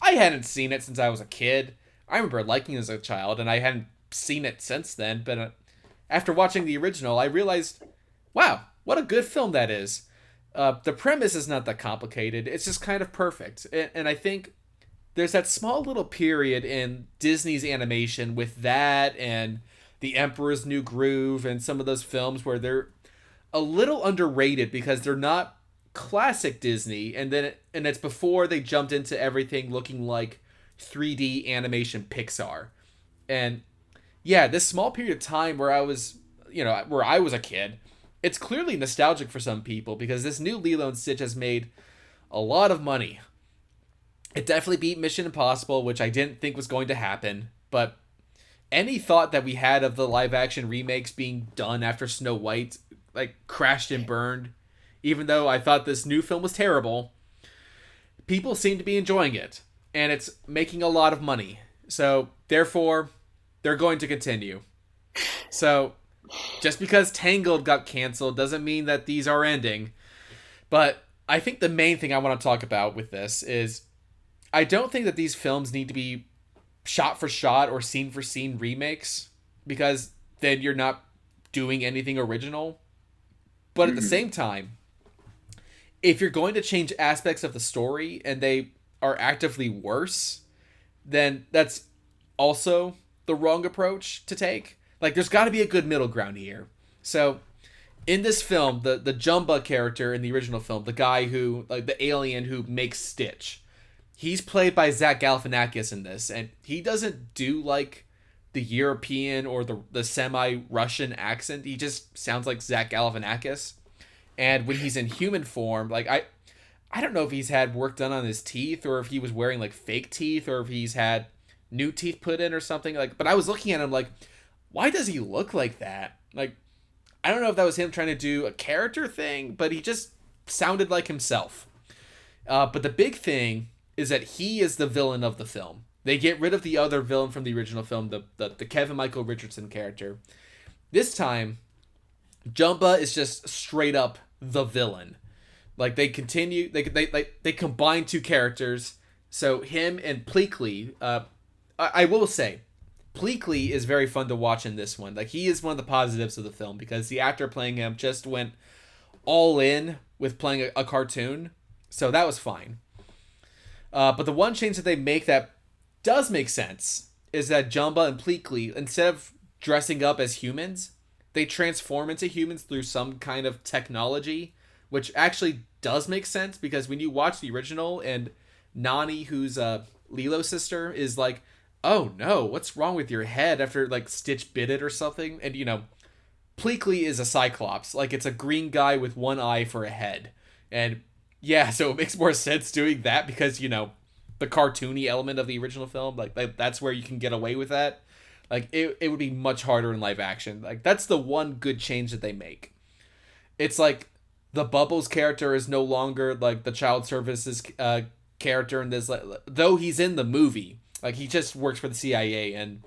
I hadn't seen it since I was a kid. I remember liking it as a child, and I hadn't seen it since then, but after watching the original, I realized, wow, what a good film that is. The premise is not that complicated. It's just kind of perfect. And I think there's that small little period in Disney's animation with that and The Emperor's New Groove and some of those films where they're a little underrated because they're not classic Disney, and it's before they jumped into everything looking like 3D animation Pixar. And yeah, this small period of time where I was a kid, it's clearly nostalgic for some people because this new Lilo and Stitch has made a lot of money. It definitely beat Mission Impossible, which I didn't think was going to happen, but any thought that we had of the live action remakes being done after Snow White like crashed and burned. Even though I thought this new film was terrible, people seem to be enjoying it, and it's making a lot of money. So, therefore, they're going to continue. So, just because Tangled got canceled doesn't mean that these are ending. But I think the main thing I want to talk about with this is I don't think that these films need to be shot for shot or scene for scene remakes, because then you're not doing anything original. But at the same time, if you're going to change aspects of the story and they are actively worse, then that's also the wrong approach to take. Like, there's got to be a good middle ground here. So, in this film, the Jumba character in the original film, the guy who, like, the alien who makes Stitch, he's played by Zach Galifianakis in this, and he doesn't do, like, the European or the semi-Russian accent. He just sounds like Zach Galifianakis. And when he's in human form, like, I don't know if he's had work done on his teeth or if he was wearing like fake teeth or if he's had new teeth put in or something, like, but I was looking at him like, why does he look like that? Like, I don't know if that was him trying to do a character thing, but he just sounded like himself. But the big thing is that he is the villain of the film. They get rid of the other villain from the original film, the Kevin Michael Richardson character. This time, Jumba is just straight up the villain. Like, they continue, they combine two characters. So him and Pleakley, I will say, Pleakley is very fun to watch in this one. Like, he is one of the positives of the film because the actor playing him just went all in with playing a cartoon. So that was fine. But the one change that they make that does make sense is that Jumba and Pleakley, instead of dressing up as humans, they transform into humans through some kind of technology, which actually does make sense because when you watch the original and Nani, who's Lilo's sister, is like, oh no, what's wrong with your head after like Stitch bit it or something? And Pleakley is a Cyclops. Like, it's a green guy with one eye for a head. And yeah, so it makes more sense doing that because, the cartoony element of the original film, like that's where you can get away with that. Like, it would be much harder in live action. Like, that's the one good change that they make. It's like the Bubbles character is no longer like the child services character in this, like, though he's in the movie. Like, he just works for the CIA. And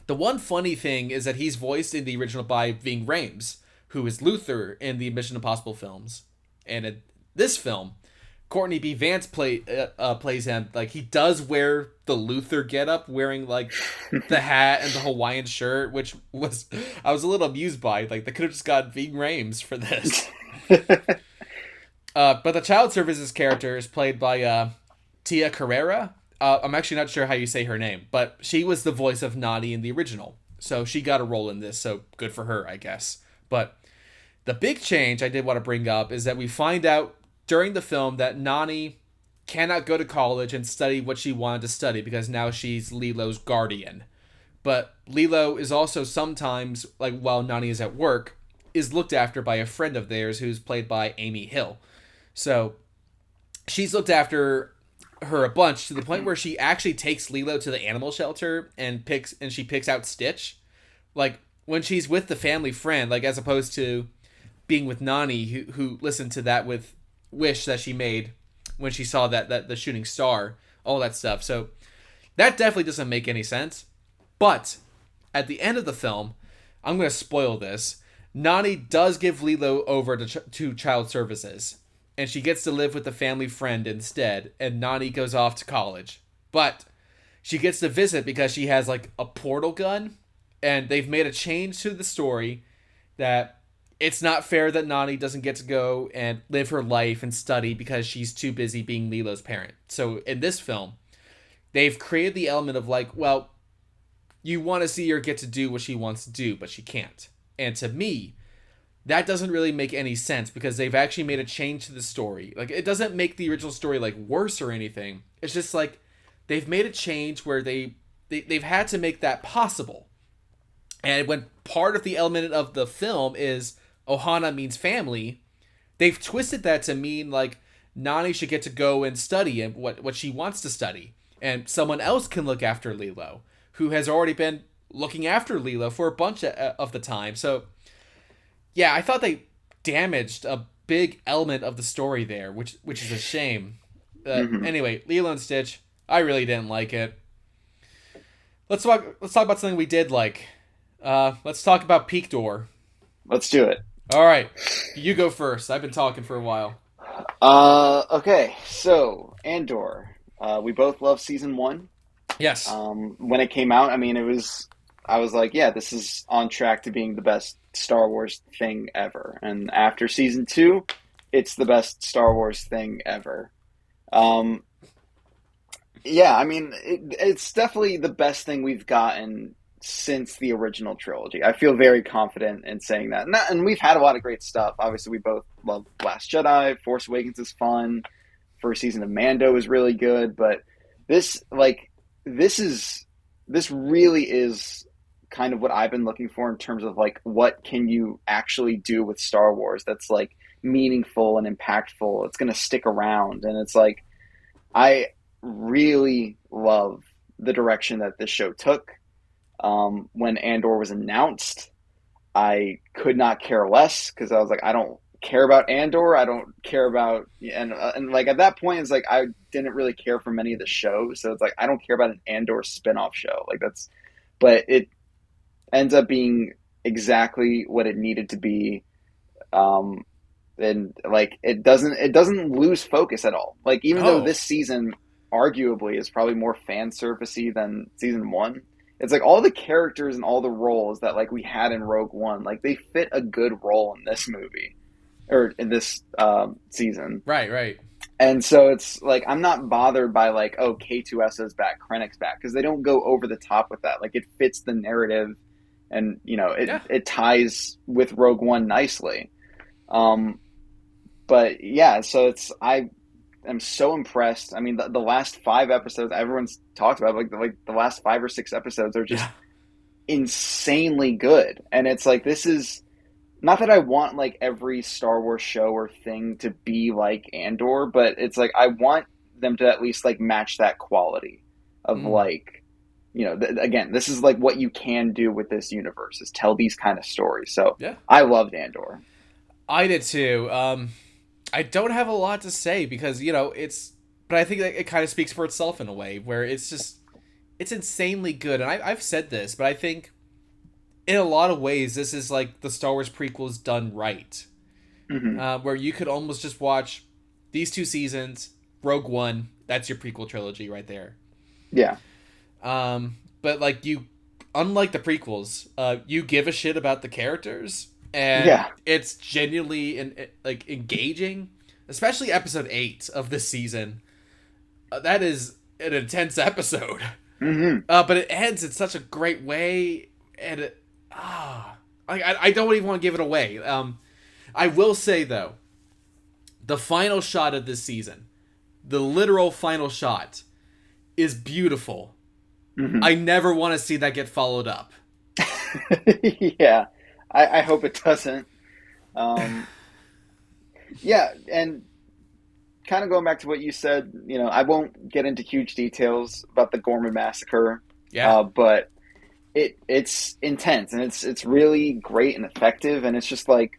the one funny thing is that he's voiced in the original by Ving Rhames, who is Luther in the Mission Impossible films. And in this film, Courtney B. Vance plays him. Like, he does wear the Luther getup, wearing like the hat and the Hawaiian shirt, which I was a little amused by. Like, they could have just got Ving Rhames for this. But the child services character is played by Tia Carrera. I'm actually not sure how you say her name, but she was the voice of Nani in the original, so she got a role in this. So good for her, I guess. But the big change I did want to bring up is that we find out during the film that Nani cannot go to college and study what she wanted to study because now she's Lilo's guardian. But Lilo is also sometimes, like, while Nani is at work, is looked after by a friend of theirs who's played by Amy Hill. So she's looked after her a bunch to the point where she actually takes Lilo to the animal shelter and she picks out Stitch. Like, when she's with the family friend, like, as opposed to being with Nani, who listened to that with wish that she made when she saw that the shooting star, all that stuff. So that definitely doesn't make any sense. But at the end of the film, I'm going to spoil this, Nani does give Lilo over to child services, and she gets to live with the family friend instead, and Nani goes off to college. But she gets to visit because she has like a portal gun, and they've made a change to the story that it's not fair that Nani doesn't get to go and live her life and study because she's too busy being Lilo's parent. So in this film, they've created the element of like, well, you want to see her get to do what she wants to do, but she can't. And to me, that doesn't really make any sense because they've actually made a change to the story. Like, it doesn't make the original story like worse or anything. It's just like they've made a change where they've had to make that possible. And when part of the element of the film is Ohana means family, they've twisted that to mean like Nani should get to go and study and what she wants to study, and someone else can look after Lilo, who has already been looking after Lilo for a bunch of the time. So yeah, I thought they damaged a big element of the story there, which is a shame. Anyway, Lilo and Stitch, I really didn't like it. Let's talk about something we did like. Let's talk about Peak Door. Let's do it. All right, you go first. I've been talking for a while. Okay, so Andor. We both love season 1. Yes. When it came out, I mean, I was like, yeah, this is on track to being the best Star Wars thing ever. And after season 2, it's the best Star Wars thing ever. Yeah, I mean, it's definitely the best thing we've gotten since the original trilogy. I feel very confident in saying that. And we've had a lot of great stuff. Obviously, we both love Last Jedi. Force Awakens is fun. First season of Mando is really good. But this, like, this is, this really is kind of what I've been looking for in terms of, like, what can you actually do with Star Wars that's, like, meaningful and impactful. It's going to stick around. And it's like, I really love the direction that this show took. When Andor was announced, I could not care less because I was like, I don't care about Andor. I don't care about and like at that point, it's like I didn't really care for many of the shows, so it's like I don't care about an Andor spinoff show. Like that's, but it ends up being exactly what it needed to be. Um, and like it doesn't lose focus at all. Like even though Oh, this season arguably is probably more fan servicey than season one, it's like all the characters and all the roles that like we had in Rogue One, like they fit a good role in this movie or in this season. right, right. And so it's like I'm not bothered by like, oh, K2S is back, Krennic's back, because they don't go over the top with that. Like it fits the narrative, and you know it Yeah. it ties with Rogue One nicely. Um, but yeah, so it's I am so impressed. I mean, the last 5 episodes everyone's talked about, like the last 5 or 6 episodes are just Yeah. insanely good, and it's like this is not that I want like every Star Wars show or thing to be like Andor, but it's like I want them to at least like match that quality of Mm. like again, this is like what you can do with this universe is tell these kind of stories. So Yeah. I loved Andor. I did too. I don't have a lot to say because it's, but I think that it kind of speaks for itself in a way where it's insanely good. And I've said this, but I think in a lot of ways this is like the Star Wars prequels done right, Hmm. where you could almost just watch these 2 seasons, Rogue One. That's your prequel trilogy right there. Yeah. But like you, unlike the prequels, you give a shit about the characters, and Yeah. it's genuinely like engaging. Especially episode 8 of this season. That is an intense episode. Hmm. But it ends in such a great way, and I don't even want to give it away. I will say though, the final shot of this season, the literal final shot, is beautiful. Hmm. I never want to see that get followed up. Yeah. I hope it doesn't. Um, yeah, and kind of going back to what you said, I won't get into huge details about the Gorman massacre, Yeah. but it's intense and it's really great and effective, and it's just like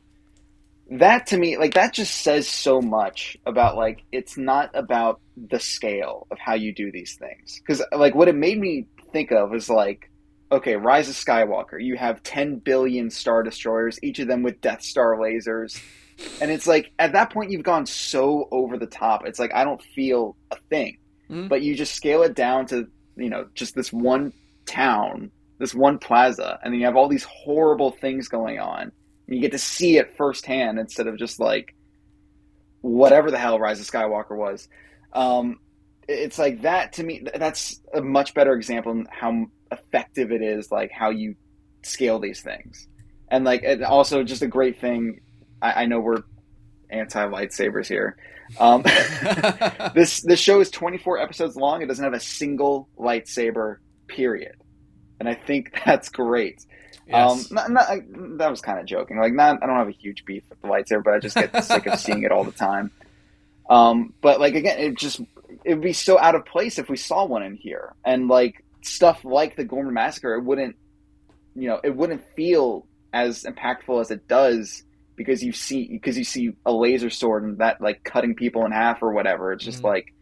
that to me, like that just says so much about like it's not about the scale of how you do these things because like what it made me think of is like okay, Rise of Skywalker, you have 10 billion star destroyers, each of them with Death Star lasers, and it's like at that point you've gone so over the top. It's like I don't feel a thing. Mm. But you just scale it down to, just this one town, this one plaza, and then you have all these horrible things going on. And you get to see it firsthand instead of just like whatever the hell Rise of Skywalker was. Um, it's like that to me. That's a much better example of how effective it is, like how you scale these things, and like it also just a great thing. I know we're anti lightsabers here. Um, this show is 24 episodes long. It doesn't have a single lightsaber, period, and I think that's great. Yes. That was kind of joking. Like, not I don't have a huge beef with the lightsaber, but I just get sick of seeing it all the time. But like again, it'd be so out of place if we saw one in here, and like stuff like the Gorman massacre, it wouldn't feel as impactful as it does because you see a laser sword and that like cutting people in half or whatever. It's just Mm. like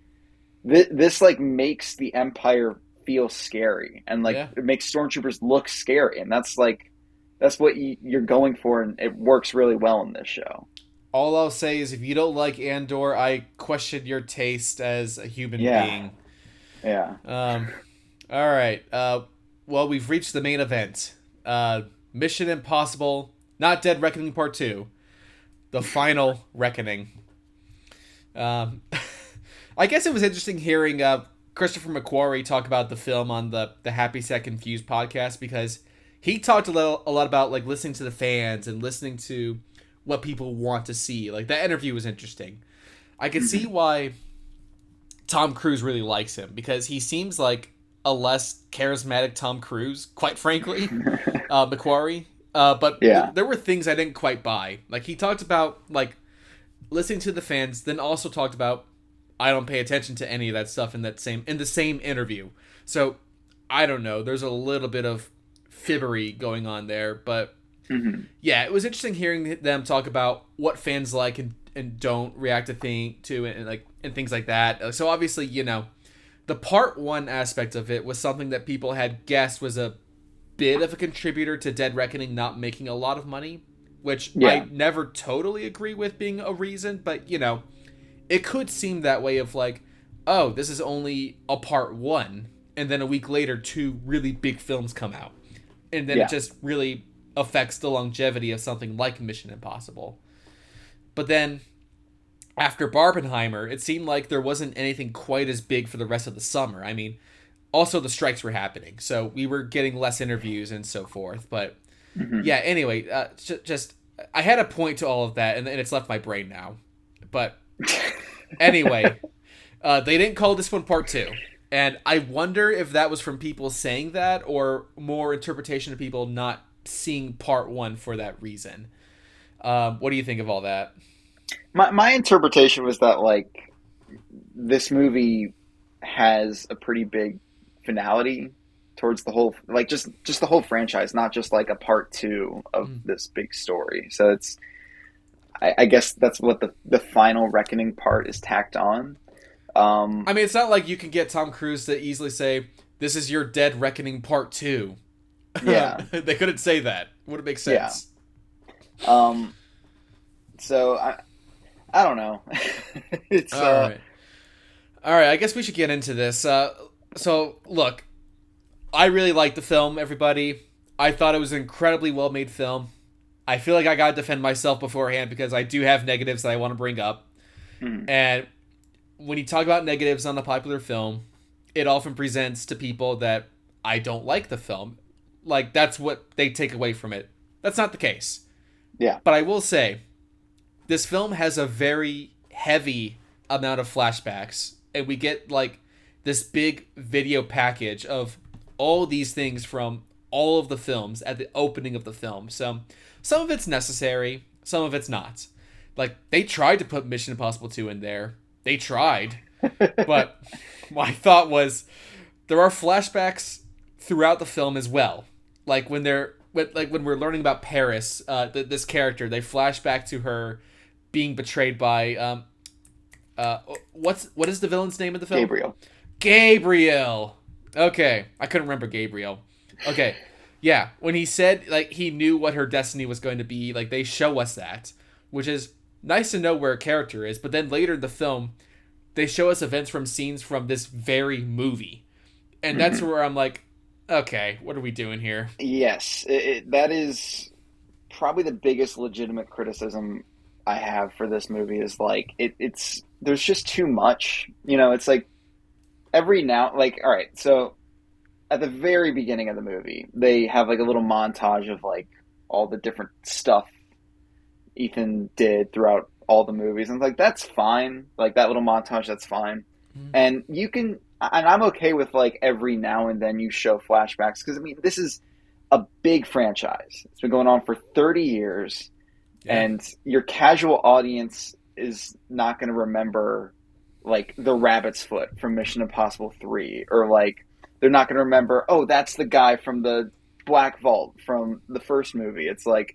this like makes the Empire feel scary, and like Yeah. it makes stormtroopers look scary, and that's what you're going for, and it works really well in this show. All I'll say is if you don't like Andor, I question your taste as a human Yeah, being. yeah. Um, all right. Well, we've reached the main event. Mission Impossible, Not Dead Reckoning Part 2. The Final Reckoning. Um, I guess it was interesting hearing Christopher McQuarrie talk about the film on the Happy Set Confused podcast, because he talked a lot about like listening to the fans and listening to what people want to see. Like that interview was interesting. I could see why Tom Cruise really likes him, because he seems like a less charismatic Tom Cruise, quite frankly, McQuarrie. But Yeah. there were things I didn't quite buy. Like he talked about like listening to the fans, then also talked about I don't pay attention to any of that stuff in the same interview. So I don't know. There's a little bit of fibbery going on there, but yeah, it was interesting hearing them talk about what fans like and don't react and things like that. So obviously, the part one aspect of it was something that people had guessed was a bit of a contributor to Dead Reckoning not making a lot of money, which I never totally agree with being a reason, but it could seem that way of like, oh, this is only a part one, and then a week later, two really big films come out. And then it just really affects the longevity of something like Mission Impossible. But then, after Barbenheimer, it seemed like there wasn't anything quite as big for the rest of the summer. I mean, also the strikes were happening, so we were getting less interviews and so forth. But yeah, anyway, just I had a point to all of that, and it's left my brain now. But anyway, they didn't call this one part two. And I wonder if that was from people saying that, or more interpretation of people not seeing part one for that reason. What do you think of all that? My interpretation was that like this movie has a pretty big finality towards the whole, like just the whole franchise, not just like a part two of this big story. So I guess that's what the final reckoning part is tacked on. I mean, it's not like you can get Tom Cruise to easily say, "This is your Dead Reckoning Part 2." Yeah. They couldn't say that. Would it make sense? Yeah. So I don't know. It's all right. All right. I guess we should get into this. So look, I really liked the film. Everybody, I thought it was an incredibly well made film. I feel like I gotta defend myself beforehand because I do have negatives that I want to bring up, and when you talk about negatives on a popular film, it often presents to people that I don't like the film. Like, that's what they take away from it. That's not the case. Yeah. But I will say, this film has a very heavy amount of flashbacks, and we get, like, this big video package of all these things from all of the films at the opening of the film. So, some of it's necessary, some of it's not. Like, they tried to put Mission Impossible 2 in there. They tried, but my thought was there are flashbacks throughout the film as well. Like when we're learning about Paris, this character, they flash back to her being betrayed by what is the villain's name of the film? Gabriel. Okay, I couldn't remember Gabriel. Okay, yeah, when he said like he knew what her destiny was going to be, like they show us that, which is nice to know where a character is, but then later in the film, they show us events from scenes from this very movie. And that's where I'm like, okay, what are we doing here? Yes, that is probably the biggest legitimate criticism I have for this movie is like, it's there's just too much. It's like every now, like, all right, so at the very beginning of the movie, they have like a little montage of like all the different stuff Ethan did throughout all the movies, and like that's fine, like that little montage, that's fine. And and I'm okay with like every now and then you show flashbacks, because I mean this is a big franchise, it's been going on for 30 years, and your casual audience is not going to remember like the rabbit's foot from Mission Impossible 3, or like they're not going to remember, oh, that's the guy from the Black Vault from the first movie. It's like,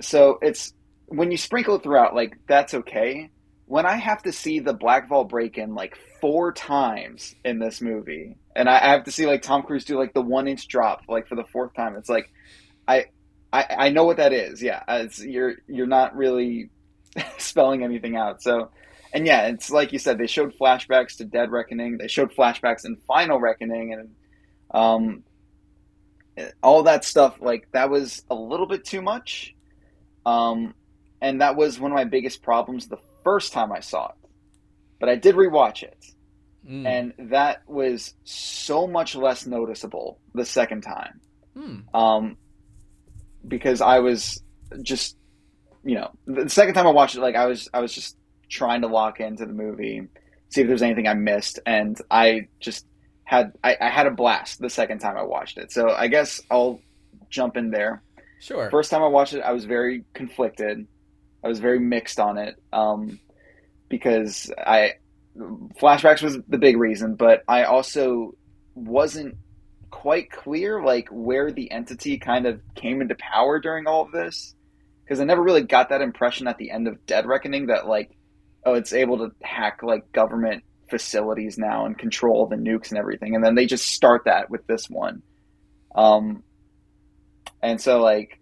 so it's when you sprinkle it throughout, like that's okay. When I have to see the Black Vault break in like 4 times in this movie, and I have to see like Tom Cruise do like the 1-inch drop like for the 4th time, it's like I know what that is. Yeah, you're not really spelling anything out. So, and yeah, it's like you said, they showed flashbacks to Dead Reckoning, they showed flashbacks in Final Reckoning, and all that stuff. Like that was a little bit too much. And that was one of my biggest problems the first time I saw it. But I did rewatch it. Mm. and that was so much less noticeable the second time. Hmm. Um, because I was just, the second time I watched it, like I was just trying to lock into the movie, see if there's anything I missed, and I just I had a blast the second time I watched it. So I guess I'll jump in there. Sure. First time I watched it, I was very conflicted. I was very mixed on it, because I flashbacks was the big reason, but I also wasn't quite clear like where the entity kind of came into power during all of this, because I never really got that impression at the end of Dead Reckoning that like, oh, it's able to hack like government facilities now and control the nukes and everything, and then they just start that with this one. Um, and so like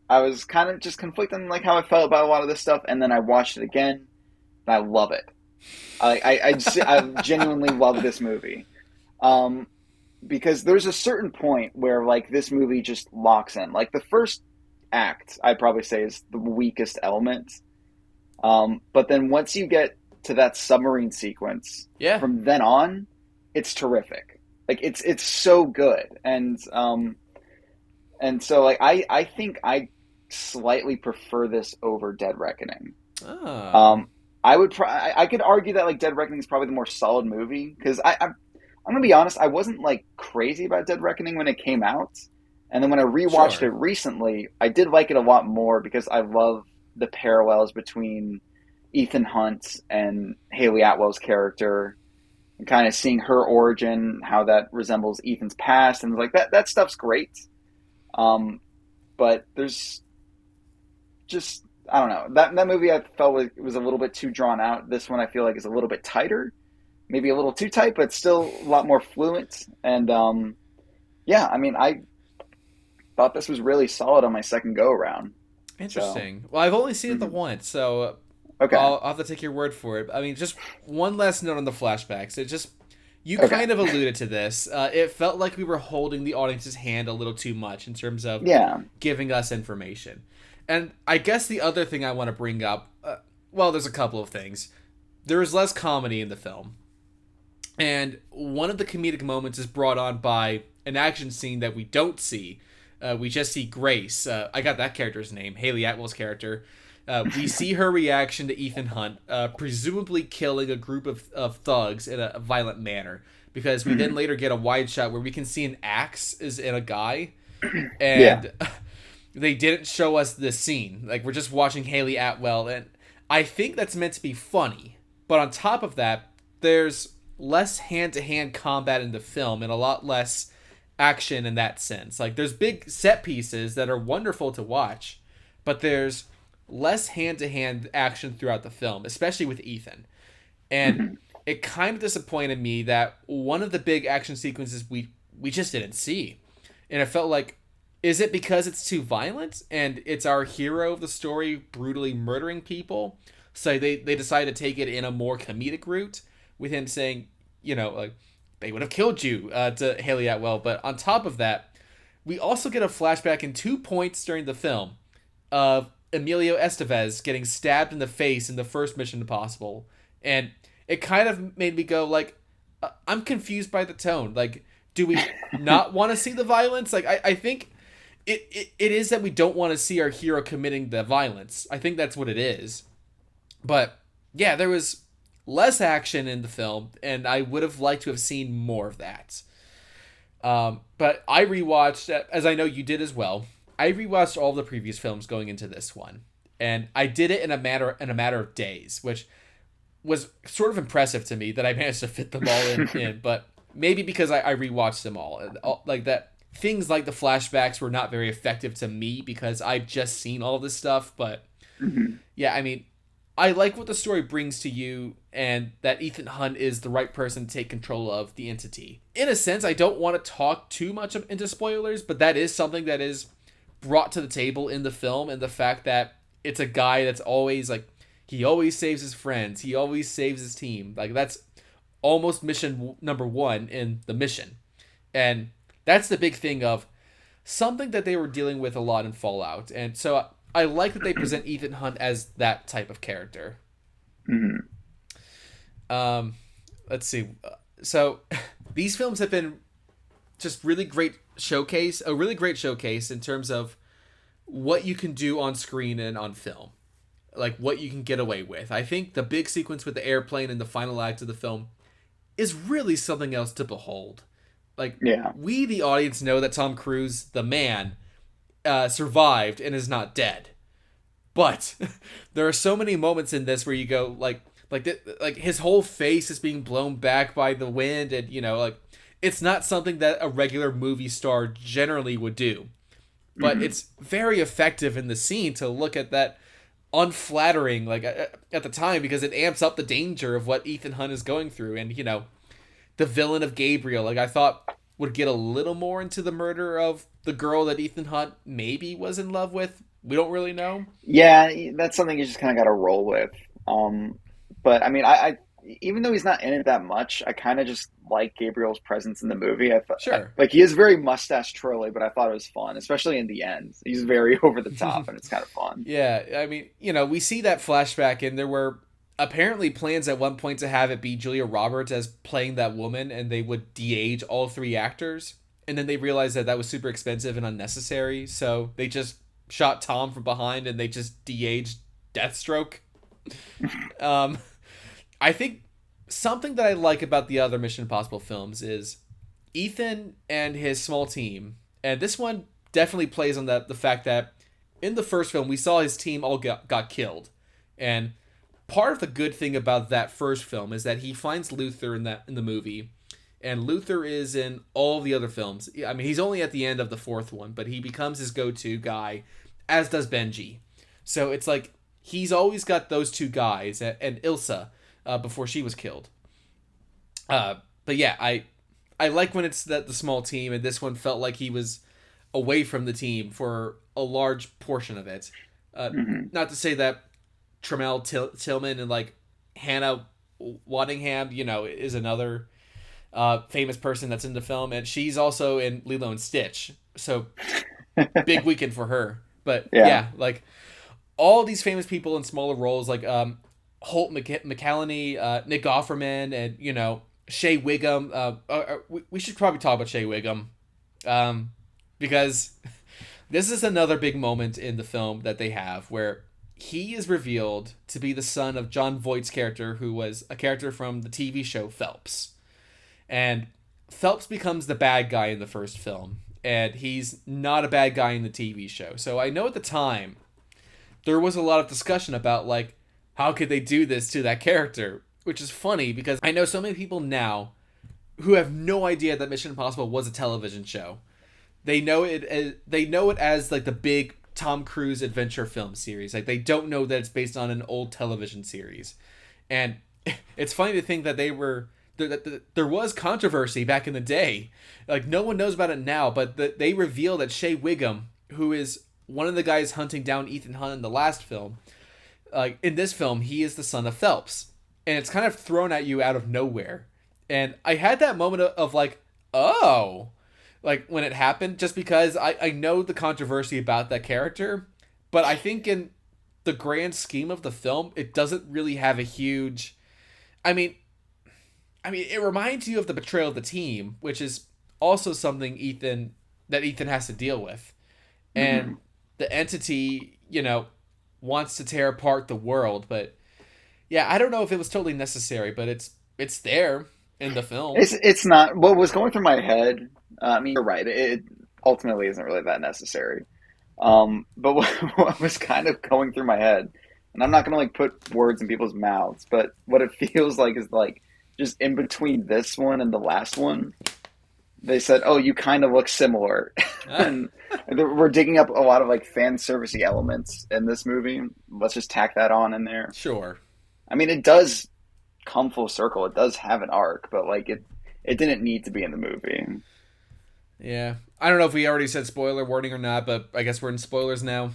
I was kind of just conflicted on like how I felt about a lot of this stuff, and then I watched it again, and I love it. I genuinely love this movie. Um, because there's a certain point where like this movie just locks in. Like the first act, I'd probably say is the weakest element. But then once you get to that submarine sequence, Yeah. from then on, it's terrific. Like it's so good, and so like I think I slightly prefer this over Dead Reckoning. Oh. Um, I could argue that like Dead Reckoning is probably the more solid movie, because I'm gonna be honest, I wasn't like crazy about Dead Reckoning when it came out, and then when I rewatched Sure. it recently, I did like it a lot more because I love the parallels between Ethan Hunt and Haley Atwell's character, and kind of seeing her origin, how that resembles Ethan's past, and like that stuff's great. Um, but there's just, I don't know, that movie I felt was a little bit too drawn out. This one I feel like is a little bit tighter, maybe a little too tight, but still a lot more fluent. And yeah, I mean, I thought this was really solid on my second go around. So Interesting. Well, I've only seen it the mhm. once, so Okay, I'll have to take your word for it. I mean, just one last note on the flashbacks. It just you okay, kind of alluded to this. It felt like we were holding the audience's hand a little too much in terms of yeah, giving us information. And I guess the other thing I want to bring up, well, there's a couple of things. There is less comedy in the film, and one of the comedic moments is brought on by an action scene that we don't see. We just see Grace. I got that character's name, Haley Atwell's character. We see her reaction to Ethan Hunt, presumably killing a group of thugs in a violent manner. Because we then mhm. later get a wide shot where we can see an axe is in a guy, Yeah, and they didn't show us this scene. Like we're just watching Haley Atwell, and I think that's meant to be funny. But on top of that, there's less hand-to-hand combat in the film and a lot less action in that sense. Like there's big set pieces that are wonderful to watch, but there's less hand-to-hand action throughout the film, especially with Ethan. And mhm. it kind of disappointed me that one of the big action sequences we just didn't see. And it felt like, is it because it's too violent and it's our hero of the story brutally murdering people? So they decided to take it in a more comedic route with him saying, like, they would have killed you, to Haley Atwell. But on top of that, we also get a flashback in 2 points during the film of Emilio Estevez getting stabbed in the face in the first Mission Impossible. And it kind of made me go, like, I'm confused by the tone. Like, do we not want to see the violence? Like, I think it is that we don't want to see our hero committing the violence. I think that's what it is. But yeah, there was less action in the film, and I would have liked to have seen more of that. But I rewatched, as I know you did as well. I rewatched all the previous films going into this one, and I did it in a matter of days, which was sort of impressive to me that I managed to fit them all in. But maybe because I rewatched them all, like that. Things like the flashbacks were not very effective to me because I'd just seen all this stuff. But Mhm. yeah, I mean, I like what the story brings to you, and that Ethan Hunt is the right person to take control of the entity. In a sense, I don't want to talk too much into spoilers, but that is something that is brought to the table in the film, and the fact that it's a guy that's always like, he always saves his friends, he always saves his team. Like that's almost mission number one in the mission, and that's the big thing of something that they were dealing with a lot in Fallout, and so I like that they present Ethan Hunt as that type of character. Mhm. Um, let's see. So these films have been just a really great showcase in terms of what you can do on screen and on film, like what you can get away with. I think the big sequence with the airplane in the final act of the film is really something else to behold. Like, Yeah. we, the audience, know that Tom Cruise, the man, survived and is not dead. But there are so many moments in this where you go like his whole face is being blown back by the wind, and like it's not something that a regular movie star generally would do. But it's very effective in the scene to look at that unflattering like at the time, because it amps up the danger of what Ethan Hunt is going through. And the villain of Gabriel, like, I thought would get a little more into the murder of the girl that Ethan Hunt maybe was in love with. We don't really know. Yeah, that's something you just kind of got to roll with. But I mean, I even though he's not in it that much, I kind of just like Gabriel's presence in the movie. Sure. Like, he is very mustache twirly, but I thought it was fun, especially in the end. He's very over the top, and it's kind of fun. Yeah, I mean, we see that flashback, and there were apparently plans at one point to have it be Julia Roberts as playing that woman, and they would de-age all three actors. And then they realized that was super expensive and unnecessary, so they just shot Tom from behind, and they just de-aged Deathstroke. I think something that I like about the other Mission Impossible films is Ethan and his small team, and this one definitely plays on the fact that in the first film we saw his team all got killed, and part of the good thing about that first film is that he finds Luther in the movie, and Luther is in all the other films. I mean, he's only at the end of the fourth one, but he becomes his go-to guy, as does Benji. So it's like he's always got those two guys, and Ilsa before she was killed. But yeah, I like when it's the small team, and this one felt like he was away from the team for a large portion of it. Not to say that Tremel Tillman and like Hannah Waddingham, is another famous person that's in the film, and she's also in Lilo and Stitch. So big weekend for her. But yeah, like all these famous people in smaller roles, like Holt McCallany, Nick Offerman, and Shea Wiggum. We should probably talk about Shea Wiggum, because this is another big moment in the film that they have where he is revealed to be the son of John Voight's character, who was a character from the TV show Phelps. And Phelps becomes the bad guy in the first film, and he's not a bad guy in the TV show. So I know at the time there was a lot of discussion about, like, how could they do this to that character? Which is funny because I know so many people now who have no idea that Mission Impossible was a television show. They know it as like the big Tom Cruise adventure film series. Like, they don't know that it's based on an old television series. And it's funny to think that there was controversy back in the day. Like, no one knows about it now, but they reveal that Shea Wiggum, who is one of the guys hunting down Ethan Hunt in the last film, like in this film, he is the son of Phelps. And it's kind of thrown at you out of nowhere. And I had that moment of like, oh, like when it happened, just because I know the controversy about that character, but I think in the grand scheme of the film, it doesn't really have a huge, I mean, it reminds you of the betrayal of the team, which is also something Ethan has to deal with. And the entity, wants to tear apart the world, but yeah, I don't know if it was totally necessary, but it's there in the film. It's not what was going through my head. I mean, you're right. It ultimately isn't really that necessary. But what was kind of going through my head, and I'm not going to like put words in people's mouths, but what it feels like is like just in between this one and the last one, they said, "Oh, you kind of look similar," and we're digging up a lot of like fan servicey elements in this movie. Let's just tack that on in there. Sure. I mean, it does come full circle. It does have an arc, but like it didn't need to be in the movie. Yeah, I don't know if we already said spoiler warning or not, but I guess we're in spoilers now.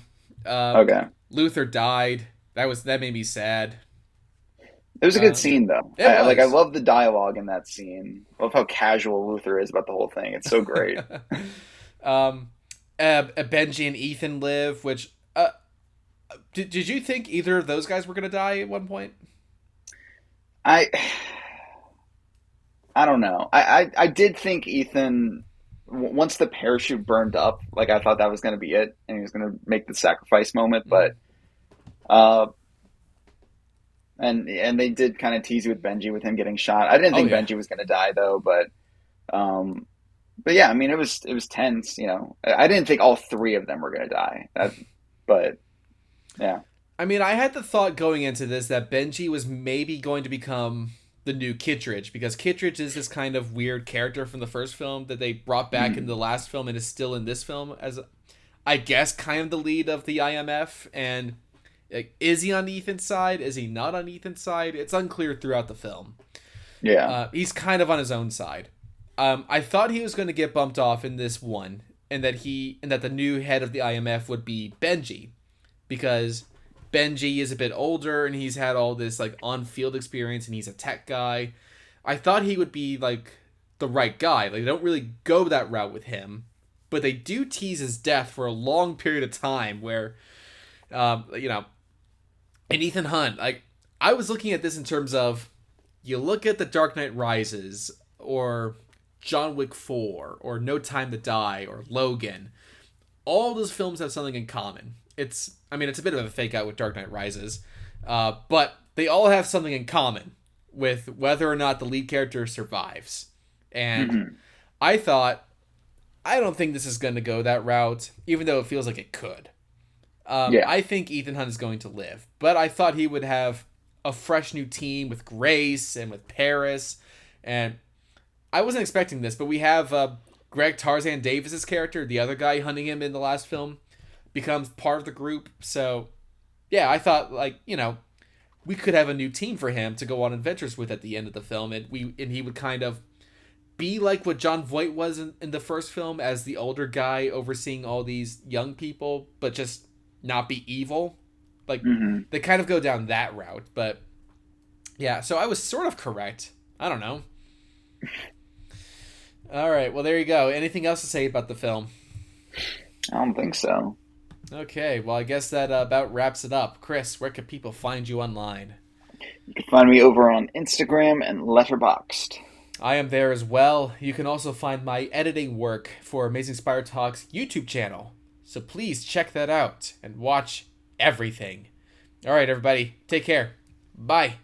Okay. Luther died. That made me sad. It was a good scene, though. I love the dialogue in that scene. I love how casual Luther is about the whole thing. It's so great. Benji and Ethan live, which did you think either of those guys were going to die at one point? I don't know. I did think Ethan, once the parachute burned up, like I thought that was going to be it, and he was going to make the sacrifice moment. But Mm. uh, and they did kind of tease you with Benji with him getting shot. I didn't Oh think yeah. Benji was going to die though, um, but yeah, I mean it was tense. You know, I didn't think all three of them were going to die. But yeah. I mean, I had the thought going into this that Benji was maybe going to become the new Kittredge, because Kittredge is this kind of weird character from the first film that they brought back in Mm, the last film and is still in this film as, I guess, kind of the lead of the IMF. And like, is he on Ethan's side? Is he not on Ethan's side? It's unclear throughout the film. yeah. He's kind of on his own side. I thought he was going to get bumped off in this one, and that the new head of the IMF would be Benji, because Benji is a bit older and he's had all this like on-field experience and he's a tech guy. I thought he would be like the right guy. Like, they don't really go that route with him, but they do tease his death for a long period of time. Where, you know, and Ethan Hunt. Like, I was looking at this in terms of, you look at The Dark Knight Rises or John Wick 4 or No Time to Die or Logan. All those films have something in common. I mean, it's a bit of a fake out with Dark Knight Rises, but they all have something in common with whether or not the lead character survives. And Hmm. I thought, I don't think this is going to go that route, even though it feels like it could. Yeah. I think Ethan Hunt is going to live, but I thought he would have a fresh new team with Grace and with Paris, and I wasn't expecting this, but we have Greg Tarzan Davis's character, the other guy hunting him in the last film, becomes part of the group. So yeah, I thought, like, we could have a new team for him to go on adventures with at the end of the film, and he would kind of be like what John Voight was in the first film, as the older guy overseeing all these young people, but just not be evil. Like, Hmm. they kind of go down that route, but yeah, so I was sort of correct. I don't know. All right, well, there you go. Anything else to say about the film? I don't think so. Okay, well, I guess that about wraps it up. Chris, where can people find you online? You can find me over on Instagram and Letterboxd. I am there as well. You can also find my editing work for Amazing Spire Talks YouTube channel. So please check that out and watch everything. All right, everybody, take care. Bye.